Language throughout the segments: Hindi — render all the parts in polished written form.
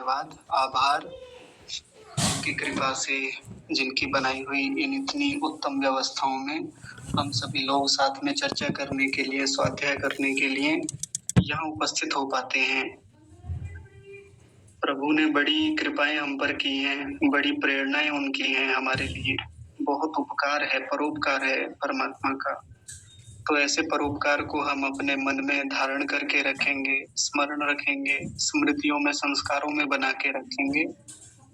धन्यवाद, आभार, उनकी कृपा से जिनकी बनाई हुई इन इतनी उत्तम व्यवस्थाओं में हम सभी लोग साथ में चर्चा करने के लिए, स्वाध्याय करने के लिए यहाँ उपस्थित हो पाते हैं। प्रभु ने बड़ी कृपाएँ हम पर की हैं, बड़ी प्रेरणाएँ उनकी हैं हमारे लिए। बहुत उपकार है, परोपकार है परमात्मा का। तो ऐसे परोपकार को हम अपने मन में धारण करके रखेंगे, स्मरण रखेंगे, स्मृतियों में, संस्कारों में बना के रखेंगे,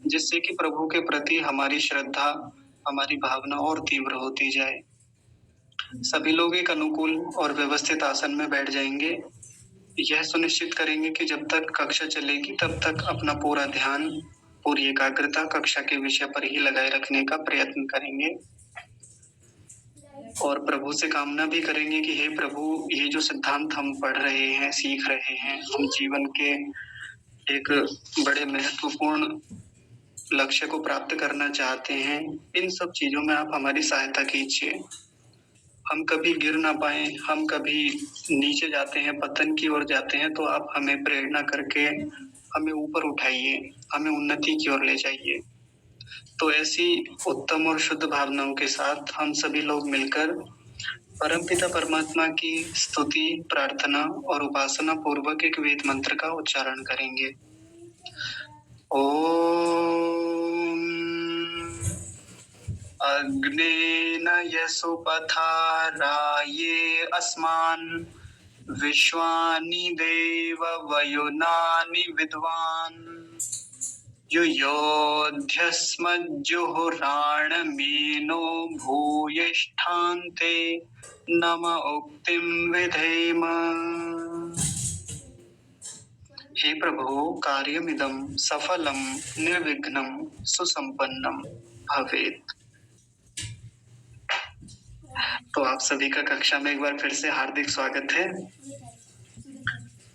जिससे कि प्रभु के प्रति हमारी श्रद्धा, हमारी भावना और तीव्र होती जाए। सभी लोग एक अनुकूल और व्यवस्थित आसन में बैठ जाएंगे। यह सुनिश्चित करेंगे कि जब तक कक्षा चलेगी तब तक अपना पूरा ध्यान, पूरी एकाग्रता कक्षा के विषय पर ही लगाए रखने का प्रयत्न करेंगे। और प्रभु से कामना भी करेंगे कि हे प्रभु, ये जो सिद्धांत हम पढ़ रहे हैं, सीख रहे हैं, हम जीवन के एक बड़े महत्वपूर्ण लक्ष्य को प्राप्त करना चाहते हैं, इन सब चीज़ों में आप हमारी सहायता कीजिए। हम कभी गिर ना पाएँ, हम कभी नीचे जाते हैं, पतन की ओर जाते हैं, तो आप हमें प्रेरणा करके हमें ऊपर उठाइए, हमें उन्नति की ओर ले जाइए। तो ऐसी उत्तम और शुद्ध भावनाओं के साथ हम सभी लोग मिलकर परमपिता परमात्मा की स्तुति, प्रार्थना और उपासना पूर्वक एक वेद मंत्र का उच्चारण करेंगे। ओम अग्नेन यशोपथाराये अस्मान् विश्वानि देव वयुनानि विद्वान् युयोध्यस्मज्जुहुराणमेनो भूयिष्ठान्ते नम उक्तिं विधेम। हे प्रभु, कार्यमिदं सफलं निर्विघ्नं सुसंपन्नं भवेत्। तो आप सभी का कक्षा में एक बार फिर से हार्दिक स्वागत है।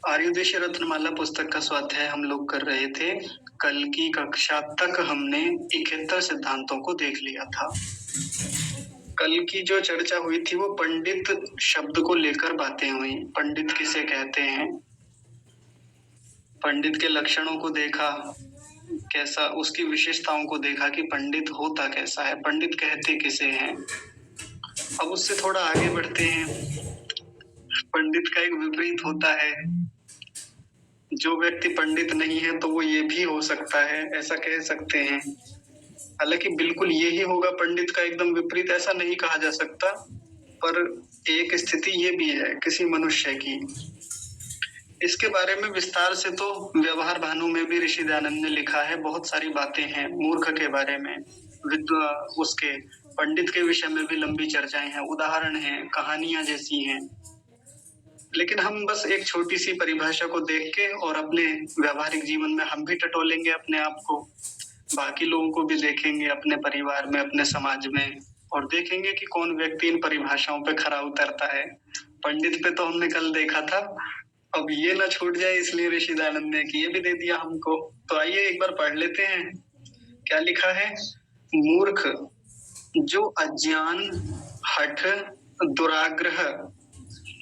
आर्योदय रत्नमाला पुस्तक का स्वाध्याय हम लोग कर रहे थे। कल की कक्षा तक हमने 71 सिद्धांतों को देख लिया था। कल की जो चर्चा हुई थी वो पंडित शब्द को लेकर बातें हुई। पंडित किसे कहते हैं, पंडित के लक्षणों को देखा, कैसा उसकी विशेषताओं को देखा कि पंडित होता कैसा है, पंडित कहते किसे हैं। अब उससे थोड़ा आगे बढ़ते हैं। पंडित का एक विपरीत होता है। जो व्यक्ति पंडित नहीं है तो वो ये भी हो सकता है, ऐसा कह सकते हैं। हालांकि बिल्कुल ये ही होगा पंडित का एकदम विपरीत, ऐसा नहीं कहा जा सकता, पर एक स्थिति ये भी है किसी मनुष्य की। इसके बारे में विस्तार से तो व्यवहार भानु में भी ऋषि दयानंद ने लिखा है। बहुत सारी बातें हैं मूर्ख के बारे में, उसके पंडित के विषय में भी लंबी चर्चाएं हैं, उदाहरण हैं, कहानियां जैसी हैं। लेकिन हम बस एक छोटी सी परिभाषा को देख के और अपने व्यावहारिक जीवन में हम भी टटोलेंगे अपने आप को, बाकी लोगों को भी देखेंगे अपने परिवार में, अपने समाज में, और देखेंगे कि कौन व्यक्ति इन परिभाषाओं पे खरा उतरता है। पंडित पे तो हमने कल देखा था, अब ये ना छूट जाए इसलिए ऋषि दयानंद ने ये भी दे दिया हमको। तो आइए एक बार पढ़ लेते हैं क्या लिखा है। मूर्ख जो अज्ञान, हठ, दुराग्रह,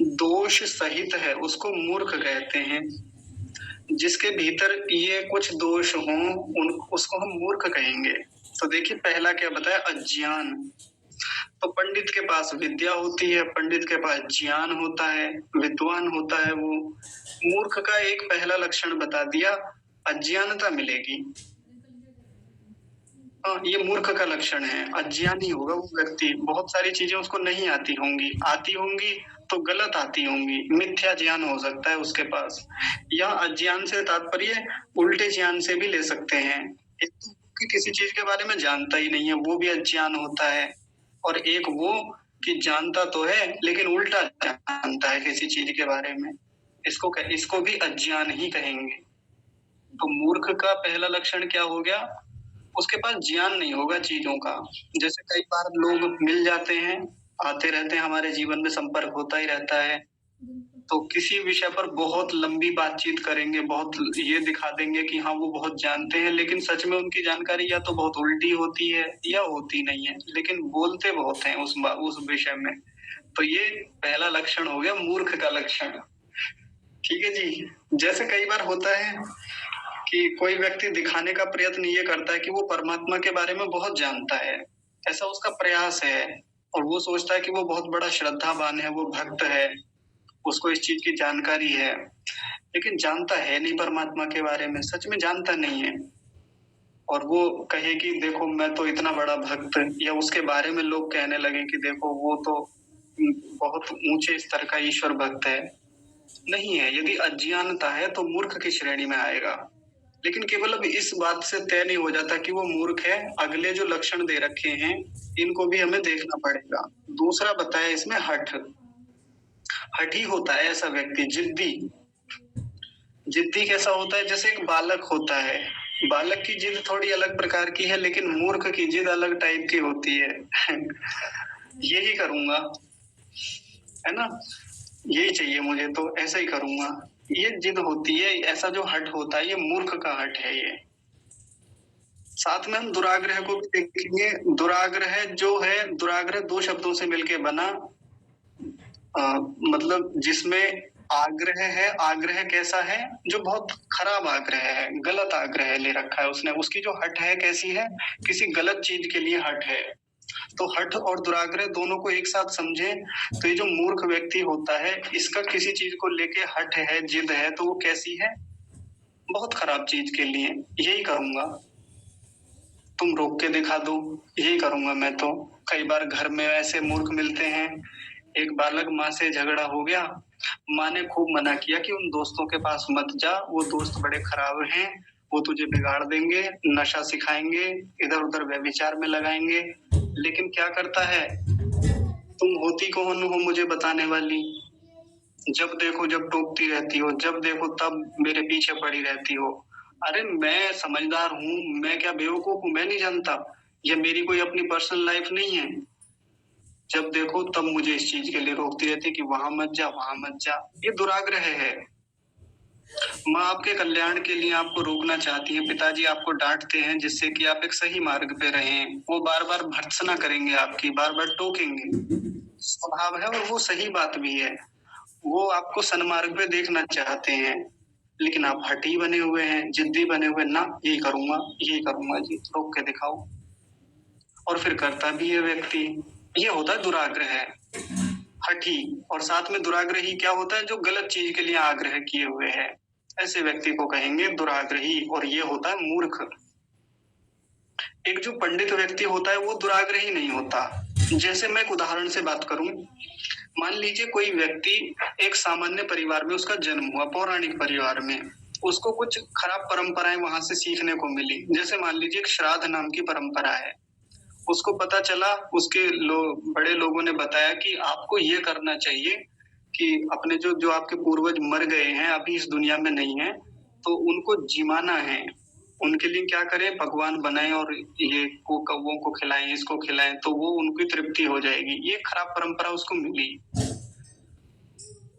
दोष सहित है उसको मूर्ख कहते हैं। जिसके भीतर ये कुछ दोष हों उसको हम मूर्ख कहेंगे। तो देखिए पहला क्या बताया, अज्ञान। तो पंडित के पास विद्या होती है, पंडित के पास ज्ञान होता है, विद्वान होता है वो। मूर्ख का एक पहला लक्षण बता दिया, अज्ञानता मिलेगी। ये मूर्ख का लक्षण है, अज्ञानी होगा वो व्यक्ति। बहुत सारी चीजें उसको नहीं आती होंगी तो गलत आती होंगी, मिथ्या ज्ञान हो सकता है उसके पास। या अज्ञान से तात्पर्य उल्टे ज्ञान से भी ले सकते हैं। एक तो कि किसी चीज के बारे में जानता ही नहीं है, वो भी अज्ञान होता है। और एक वो कि जानता तो है लेकिन उल्टा जानता है किसी चीज के बारे में, इसको भी अज्ञान ही कहेंगे। तो मूर्ख का पहला लक्षण क्या हो गया, उसके पास ज्ञान नहीं होगा चीजों का। जैसे कई बार लोग मिल जाते हैं, आते रहते हैं, हमारे जीवन में संपर्क होता ही रहता है, तो किसी विषय पर बहुत लंबी बातचीत करेंगे, बहुत ये दिखा देंगे कि हाँ वो बहुत जानते हैं, लेकिन सच में उनकी जानकारी या तो बहुत उल्टी होती है या होती नहीं है, लेकिन बोलते बहुत हैं उस विषय में। तो ये पहला लक्षण हो गया मूर्ख का लक्षण। ठीक है जी। जैसे कई बार होता है कि कोई व्यक्ति दिखाने का प्रयत्न ये करता है कि वो परमात्मा के बारे में बहुत जानता है, ऐसा उसका प्रयास है और वो सोचता है कि वो बहुत बड़ा श्रद्धावान है, वो भक्त है, उसको इस चीज़ की जानकारी है, लेकिन जानता है नहीं परमात्मा के बारे में, सच में जानता नहीं है। और वो कहे कि देखो मैं तो इतना बड़ा भक्त, या उसके बारे में लोग कहने लगे कि देखो वो तो बहुत ऊँचे स्तर का ईश्वर भक्त है। नहीं है, यदि अज्ञानता है तो मूर्ख की श्रेणी में आएगा। लेकिन केवल अब इस बात से तय नहीं हो जाता कि वो मूर्ख है, अगले जो लक्षण दे रखे हैं, इनको भी हमें देखना पड़ेगा। दूसरा बताया इसमें हठ। हठी होता है ऐसा व्यक्ति, जिद्दी। जिद्दी कैसा होता है? जैसे एक बालक होता है, बालक की जिद थोड़ी अलग प्रकार की है, लेकिन मूर्ख की जिद अलग टाइप की होती है। यही करूंगा, है ना, यही चाहिए मुझे तो ऐसा ही करूंगा, ये जिद होती है। ऐसा जो हठ होता है ये मूर्ख का हठ है। ये साथ में हम दुराग्रह को भी देखेंगे। दुराग्रह जो है, दुराग्रह दो शब्दों से मिलके बना, मतलब जिसमें आग्रह है। आग्रह कैसा है? जो बहुत खराब आग्रह है, गलत आग्रह ले रखा है उसने। उसकी जो हठ है कैसी है? किसी गलत चीज के लिए हठ है। तो हठ और दुराग्रह दोनों को एक साथ समझे तो ये जो मूर्ख व्यक्ति होता है, इसका किसी चीज को लेके हठ है, जिद है, तो वो कैसी है? बहुत खराब चीज के लिए। यही करूंगा, तुम रोक के दिखा दो, यही करूंगा मैं तो। कई बार घर में ऐसे मूर्ख मिलते हैं। एक बालक माँ से झगड़ा हो गया, माँ ने खूब मना किया कि उन दोस्तों के पास मत जा, वो दोस्त बड़े खराब हैं, वो तुझे बिगाड़ देंगे, नशा सिखाएंगे, इधर उधर व्यभिचार में लगाएंगे। लेकिन क्या करता है? तुम होती कौन हो मुझे बताने वाली? जब देखो जब टोकती रहती हो, जब देखो तब मेरे पीछे पड़ी रहती हो। अरे मैं समझदार हूँ, मैं क्या बेवकूफ हूँ? मैं नहीं जानता? ये मेरी कोई अपनी पर्सनल लाइफ नहीं है? जब देखो तब मुझे इस चीज के लिए रोकती रहती कि वहां मत जा, वहां मत जा। ये दुराग्रह है। माँ आपके कल्याण के लिए आपको रोकना चाहती है, पिताजी आपको डांटते हैं जिससे कि आप एक सही मार्ग पे रहें। वो बार बार भर्त्सना करेंगे आपकी, बार बार टोकेंगे, स्वभाव है और वो सही बात भी है। वो आपको सन्मार्ग पे देखना चाहते हैं, लेकिन आप हठी बने हुए हैं, जिद्दी बने हुए, ना यही करूंगा, यही करूंगा जी, रोक के दिखाओ। और फिर करता भी है व्यक्ति। ये होता है दुराग्रह, हठी। और साथ में दुराग्रही क्या होता है? जो गलत चीज के लिए आग्रह किए हुए है, ऐसे व्यक्ति को कहेंगे दुराग्रही। और ये होता है मूर्ख। एक जो पंडित व्यक्ति होता है वो दुराग्रही नहीं होता। जैसे मैं एक उदाहरण से बात करूं, मान लीजिए कोई व्यक्ति एक सामान्य परिवार में उसका जन्म हुआ, पौराणिक परिवार में, उसको कुछ खराब परंपराएं वहां से सीखने को मिली। जैसे मान लीजिए एक श्राद्ध नाम की परंपरा है, उसको पता चला, उसके बड़े लोगों ने बताया कि आपको ये करना चाहिए कि अपने जो जो आपके पूर्वज मर गए हैं, अभी इस दुनिया में नहीं है, तो उनको जिमाना है। उनके लिए क्या करें? भगवान बनाएं और ये को कौवों को खिलाएं, इसको खिलाएं, तो वो उनकी तृप्ति हो जाएगी। ये खराब परंपरा उसको मिली।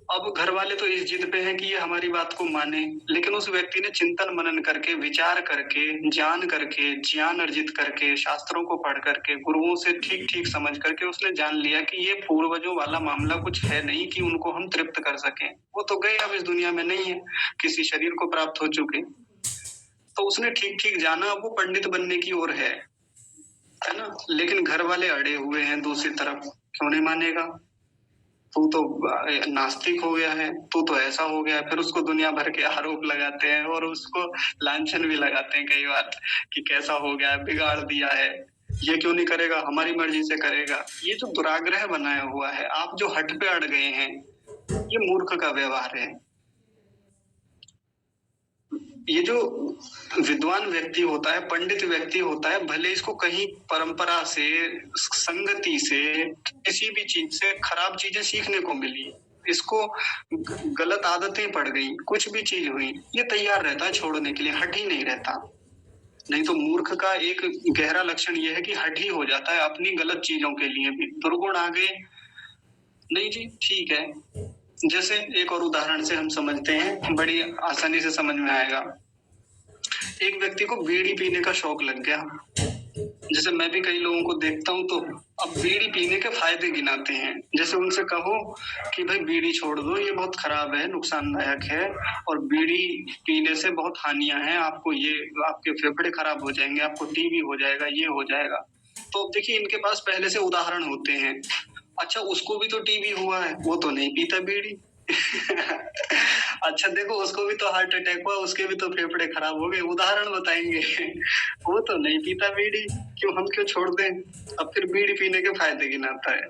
अब घर वाले तो इस जिद पे हैं कि ये हमारी बात को माने, लेकिन उस व्यक्ति ने चिंतन मनन करके, विचार करके, जान करके, ज्ञान अर्जित करके, शास्त्रों को पढ़ करके, गुरुओं से ठीक ठीक समझ करके उसने जान लिया कि ये पूर्वजों वाला मामला कुछ है नहीं कि उनको हम तृप्त कर सकें। वो तो गए, अब इस दुनिया में नहीं है, किसी शरीर को प्राप्त हो चुके। तो उसने ठीक ठीक जाना, वो पंडित बनने की ओर है ना। लेकिन घर वाले अड़े हुए हैं दूसरी तरफ, क्यों नहीं मानेगा? तू तो नास्तिक हो गया है, तू तो ऐसा हो गया है। फिर उसको दुनिया भर के आरोप लगाते हैं और उसको लांछन भी लगाते हैं कई बार कि कैसा हो गया है, बिगाड़ दिया है, ये क्यों नहीं करेगा, हमारी मर्जी से करेगा। ये जो दुराग्रह बनाया हुआ है, आप जो हट पे अड़ गए हैं, ये मूर्ख का व्यवहार है। ये जो विद्वान व्यक्ति होता है, पंडित व्यक्ति होता है, भले इसको कहीं परंपरा से, संगति से, किसी भी चीज से खराब चीजें सीखने को मिली, इसको गलत आदतें पड़ गई, कुछ भी चीज हुई, ये तैयार रहता है छोड़ने के लिए, हठी नहीं रहता। नहीं तो मूर्ख का एक गहरा लक्षण यह है कि हठी हो जाता है अपनी गलत चीजों के लिए भी। दुर्गुण आ गए, नहीं जी ठीक है। जैसे एक और उदाहरण से हम समझते हैं, बड़ी आसानी से समझ में आएगा। एक व्यक्ति को बीड़ी पीने का शौक लग गया। जैसे मैं भी कई लोगों को देखता हूँ तो अब बीड़ी पीने के फ़ायदे गिनाते हैं। जैसे उनसे कहो कि भई बीड़ी छोड़ दो, ये बहुत खराब है, नुकसानदायक है और बीड़ी पीने से बहुत हानियाँ हैं, आपको ये आपके फेफड़े खराब हो जाएँगे, आपको टीबी हो जाएगा, ये हो जाएगा। तो अब देखिए इनके पास पहले से उदाहरण होते हैं। अच्छा उसको भी तो टीबी हुआ है, वो तो नहीं पीता बीड़ी। अच्छा देखो उसको भी तो हार्ट अटैक हुआ, उसके भी तो फेफड़े खराब हो गए, उदाहरण बताएँगे। वो तो नहीं पीता बीड़ी, हम क्यों छोड़ दें? अब फिर बीड़ी पीने के फ़ायदे गिनाता है।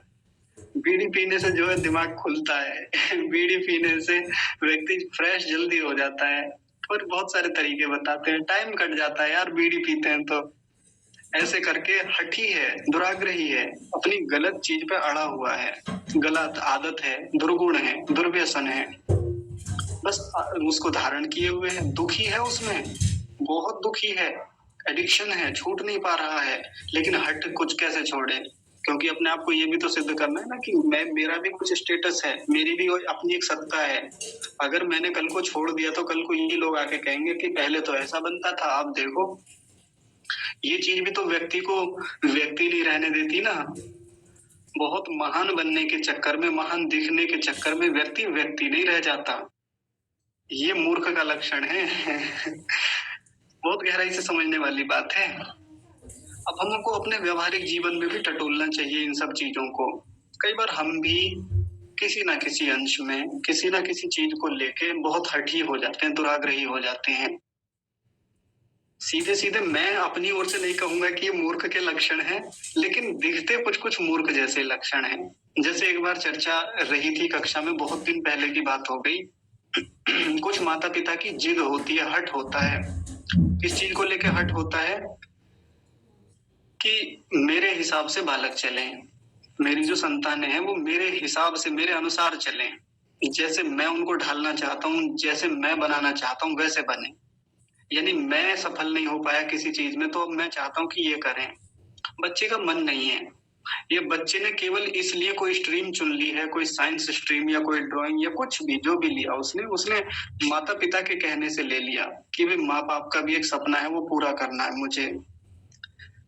बीड़ी पीने से जो है दिमाग खुलता है। बीड़ी पीने से व्यक्ति फ्रेश जल्दी हो जाता है और बहुत सारे तरीके बताते हैं। टाइम कट जाता है यार बीड़ी पीते हैं तो। ऐसे करके हठी है, दुराग्रही है, अपनी गलत चीज़ पे अड़ा हुआ है, गलत आदत है, दुर्गुण है, दुर्व्यसन है। बस उसको धारण किए हुए है, दुखी है उसमें, बहुत दुखी है, एडिक्शन है, छूट नहीं पा रहा है, लेकिन हट कुछ कैसे छोड़े? क्योंकि अपने आप को ये भी तो सिद्ध करना है ना कि मेरा भी कुछ स्टेटस है, मेरी भी अपनी एक सत्ता है। अगर मैंने कल को छोड़ दिया तो कल को ये लोग आके कहेंगे कि पहले तो ऐसा बनता था, अब देखो। ये चीज़ भी तो व्यक्ति को व्यक्ति नहीं रहने देती ना। बहुत महान बनने के चक्कर में, महान दिखने के चक्कर में व्यक्ति व्यक्ति नहीं रह जाता। ये मूर्ख का लक्षण है। बहुत गहराई से समझने वाली बात है। अब हमको अपने व्यावहारिक जीवन में भी टटोलना चाहिए इन सब चीज़ों को। कई बार हम भी किसी न किसी अंश में, किसी न किसी चीज़ को लेके बहुत हठी हो जाते हैं, दुराग्रही हो जाते हैं। सीधे-सीधे मैं अपनी ओर से नहीं कहूँगा कि ये मूर्ख के लक्षण हैं, लेकिन दिखते कुछ-कुछ मूर्ख जैसे लक्षण हैं। जैसे एक बार चर्चा रही थी कक्षा में, बहुत दिन पहले की बात हो गई। कुछ माता-पिता की जिद होती है, हठ होता है। किस चीज़ को लेके हठ होता है? कि मेरे हिसाब से बालक चलें। मेरी जो संतानें हैं वो मेरे हिसाब से, मेरे अनुसार चलें। जैसे मैं उनको ढालना चाहता हूँ, जैसे मैं बनाना चाहता हूँ वैसे बनें। यानी मैं सफल नहीं हो पाया किसी चीज़ में तो अब मैं चाहता हूँ कि ये करें। बच्चे का मन नहीं है। ये बच्चे ने केवल इसलिए कोई स्ट्रीम चुन ली है, कोई साइंस स्ट्रीम या कोई ड्राइंग या कुछ भी जो भी लिया उसने माता-पिता के कहने से ले लिया कि भई माँ-बाप का भी एक सपना है वो पूरा करना है मुझे।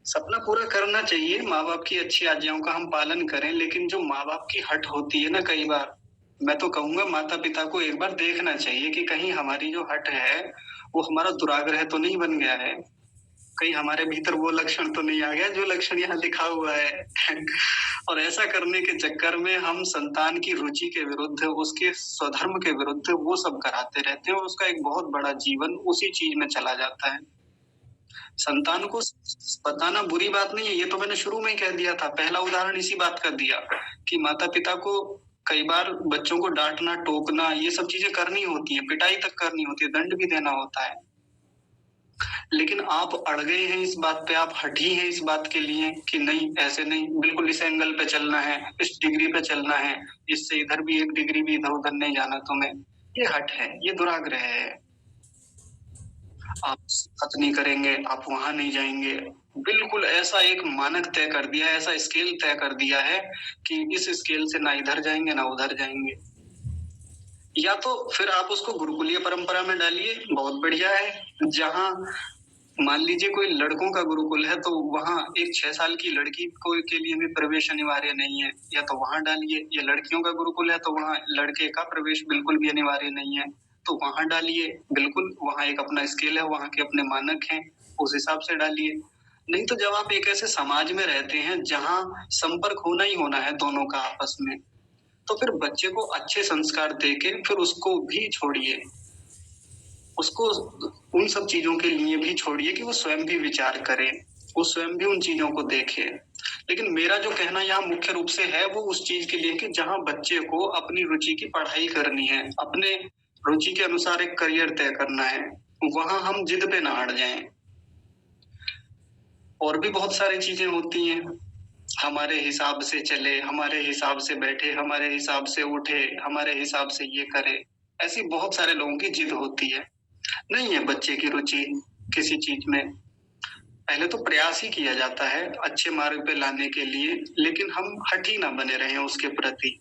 सपना पूरा करना चाहिए, माँ-बाप की अच्छी आज्ञाओं का हम पालन करें, लेकिन जो माँ-बाप की हठ होती है ना कई बार, मैं तो कहूँगा माता-पिता को एक बार देखना चाहिए कि कहीं हमारी जो हठ है, वो हमारा दुराग्रह तो नहीं बन गया है। कहीं हमारे भीतर वो लक्षण तो नहीं आ गया जो लक्षण यहाँ लिखा हुआ है। और ऐसा करने के चक्कर में हम संतान की रुचि के विरुद्ध, उसके स्वधर्म के विरुद्ध वो सब कराते रहते हैं और उसका एक बहुत बड़ा जीवन उसी चीज़ में चला जाता है। संतान को बताना बुरी बात नहीं है, ये तो मैंने शुरू में ही कह दिया था। पहला उदाहरण इसी बात का दिया कि माता-पिता को कई बार बच्चों को डाँटना, टोकना ये सब चीज़ें करनी होती हैं, पिटाई तक करनी होती है, दंड भी देना होता है। लेकिन आप अड़ गए हैं इस बात पे, आप हठी हैं इस बात के लिए कि नहीं ऐसे नहीं, बिल्कुल इस एंगल पे चलना है, इस डिग्री पे चलना है, इससे इधर भी 1 डिग्री भी इधर-उधर नहीं जाना तुम्हें। ये हठ है, ये दुराग्रह है। आप खत नहीं करेंगे, आप वहाँ नहीं जाएँगे। बिल्कुल ऐसा एक मानक तय कर दिया है, ऐसा स्केल तय कर दिया है कि इस स्केल से ना इधर जाएँगे, ना उधर जाएँगे। या तो फिर आप उसको गुरुकुलीय परंपरा में डालिए, बहुत बढ़िया है। जहाँ मान लीजिए कोई लड़कों का गुरुकुल है, तो वहाँ एक 6 साल की लड़की को के लिए भी प्रवेश अनिवार्य नहीं है, या तो वहाँ डालिए। या लड़कियों का गुरुकुल है, तो वहाँ लड़के का प्रवेश बिल्कुल भी अनिवार्य नहीं है, तो वहाँ डालिए। बिल्कुल, वहाँ एक अपना स्केल है, वहाँ के अपने मानक हैं, उस हिसाब से डालिए। नहीं तो जब आप एक ऐसे समाज में रहते हैं, जहाँ संपर्क होना ही होना है दोनों का आपस में, तो फिर बच्चे को अच्छे संस्कार देके फिर उसको भी छोड़िए। उसको उन सब चीज़ों के लिए भी छोड़िए कि वो स्वयं भी विचार करे, वो स्वयं भी उन चीज़ों को देखे। लेकिन मेरा जो कहना यहाँ मुख्य रूप से है वो उस चीज़ के लिए कि जहाँ बच्चे को अपनी रुचि की पढ़ाई करनी है, अपने रुचि के अनुसार एक करियर तय करना है, वहाँ हम जिद पे ना अड़ जाएँ। और भी बहुत सारी चीज़ें होती हैं, हमारे हिसाब से चले, हमारे हिसाब से बैठे, हमारे हिसाब से उठे, हमारे हिसाब से ये करे। ऐसी बहुत सारे लोगों की जिद होती है। नहीं है बच्चे की रुचि किसी चीज़ में, पहले तो प्रयास ही किया जाता है अच्छे मार्ग पे लाने के लिए, लेकिन हम हठी ना बने रहें उसके प्रति।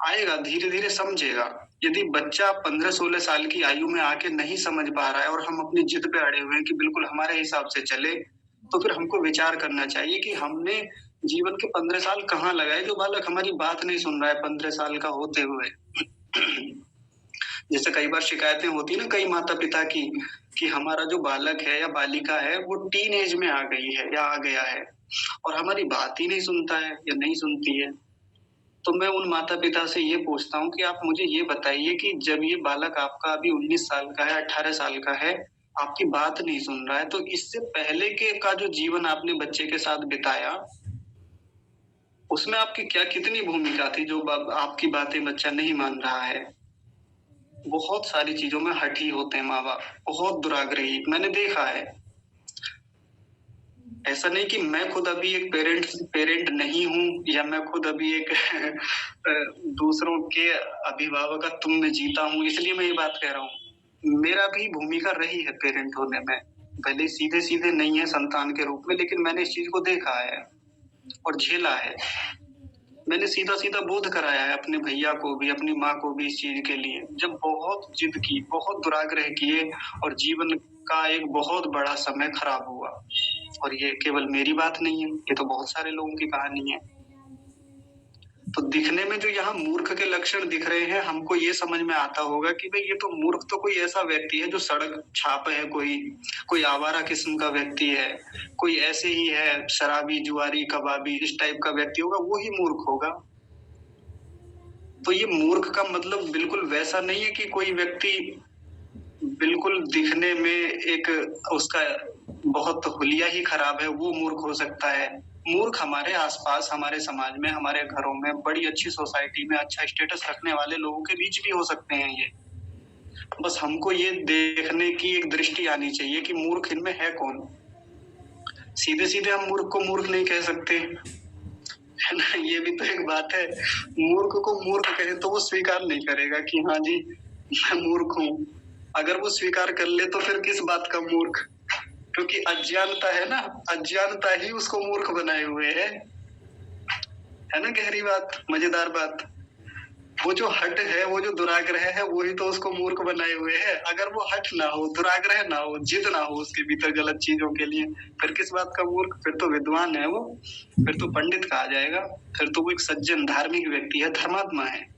आएगा, धीरे-धीरे समझेगा। यदि बच्चा 15-16 साल की आयु में आके नहीं समझ पा रहा है और हम अपनी जिद पे अड़े हुए हैं कि बिल्कुल हमारे हिसाब से चले, तो फिर हमको विचार करना चाहिए कि हमने जीवन के 15 साल कहाँ लगाए जो बालक हमारी बात नहीं सुन रहा है 15 साल का होते हुए। जैसे कई बार शिकायतें होती है ना कई माता-पिता की, कि हमारा जो बालक है या बालिका है वो टीन एज में आ गई है या आ गया है और हमारी बात ही नहीं सुनता है या नहीं सुनती है। तो मैं उन माता-पिता से ये पूछता हूँ कि आप मुझे ये बताइए कि जब ये बालक आपका अभी 19 साल का है, 18 साल का है, आपकी बात नहीं सुन रहा है, तो इससे पहले के का जो जीवन आपने बच्चे के साथ बिताया, उसमें आपकी क्या कितनी भूमिका थी जो ब आपकी बातें बच्चा नहीं मान रहा है? बहुत सारी चीज़ों में हठी होते हैं माँ-बाप, बहुत दुराग्रही, मैंने देखा है। ऐसा नहीं कि मैं खुद अभी एक पेरेंट नहीं हूँ या मैं खुद अभी एक दूसरों के अभिभावकत्व में जीता हूँ, इसलिए मैं ये बात कह रहा हूँ। मेरा भी भूमिका रही है पेरेंट होने में, भले सीधे-सीधे नहीं है संतान के रूप में, लेकिन मैंने इस चीज़ को देखा है और झेला है। मैंने सीधा-सीधा बोध कराया है अपने भैया को भी, अपनी माँ को भी इस चीज़ के लिए। जब बहुत जिद की, बहुत दुराग्रह किए और जीवन का एक बहुत बड़ा समय खराब हुआ। और ये केवल मेरी बात नहीं है, ये तो बहुत सारे लोगों की कहानी है। तो दिखने में जो यहाँ मूर्ख के लक्षण दिख रहे हैं, हमको ये समझ में आता होगा कि भई ये तो मूर्ख तो कोई ऐसा व्यक्ति है जो सड़क छाप है कोई आवारा किस्म का व्यक्ति है, कोई ऐसे ही है शराबी, जुआरी, कबाबी इस टाइप का व्यक्ति होगा, वो ही मूर्ख होगा। तो ये मूर्ख का मतलब बिल्कुल वैसा नहीं है कि कोई व्यक्ति बिल्कुल दिखने में एक उसका बहुत हुलिया ही खराब है, वो मूर्ख हो सकता है। मूर्ख हमारे आस-पास, हमारे समाज में, हमारे घरों में, बड़ी अच्छी सोसाइटी में अच्छा स्टेटस रखने वाले लोगों के बीच भी हो सकते हैं ये। बस हमको ये देखने की एक दृष्टि आनी चाहिए कि मूर्ख इनमें है कौन? सीधे-सीधे हम मूर्ख को मूर्ख नहीं कह सकते, है ना? ये भी तो एक बात है। मूर्ख को मूर्ख कहें तो वो स्वीकार नहीं करेगा कि हाँ जी, मैं मूर्ख हूँ। अगर वो स्वीकार कर ले तो फिर किस बात का मूर्ख? क्योंकि अज्ञानता है ना, अज्ञानता ही उसको मूर्ख बनाए हुए है ना गहरी बात, मजेदार बात। वो जो हठ है, वो जो दुराग्रह है, वही तो उसको मूर्ख बनाए हुए है। अगर वो हठ ना हो, दुराग्रह ना हो, जिद ना हो उसके भीतर गलत चीज़ों के लिए, फिर किस बात का मूर्ख? फिर तो विद्वान है वो, फिर तो पंडित कहा जाएगा, फिर तो वो एक सज्जन धार्मिक व्यक्ति है, धर्मात्मा है।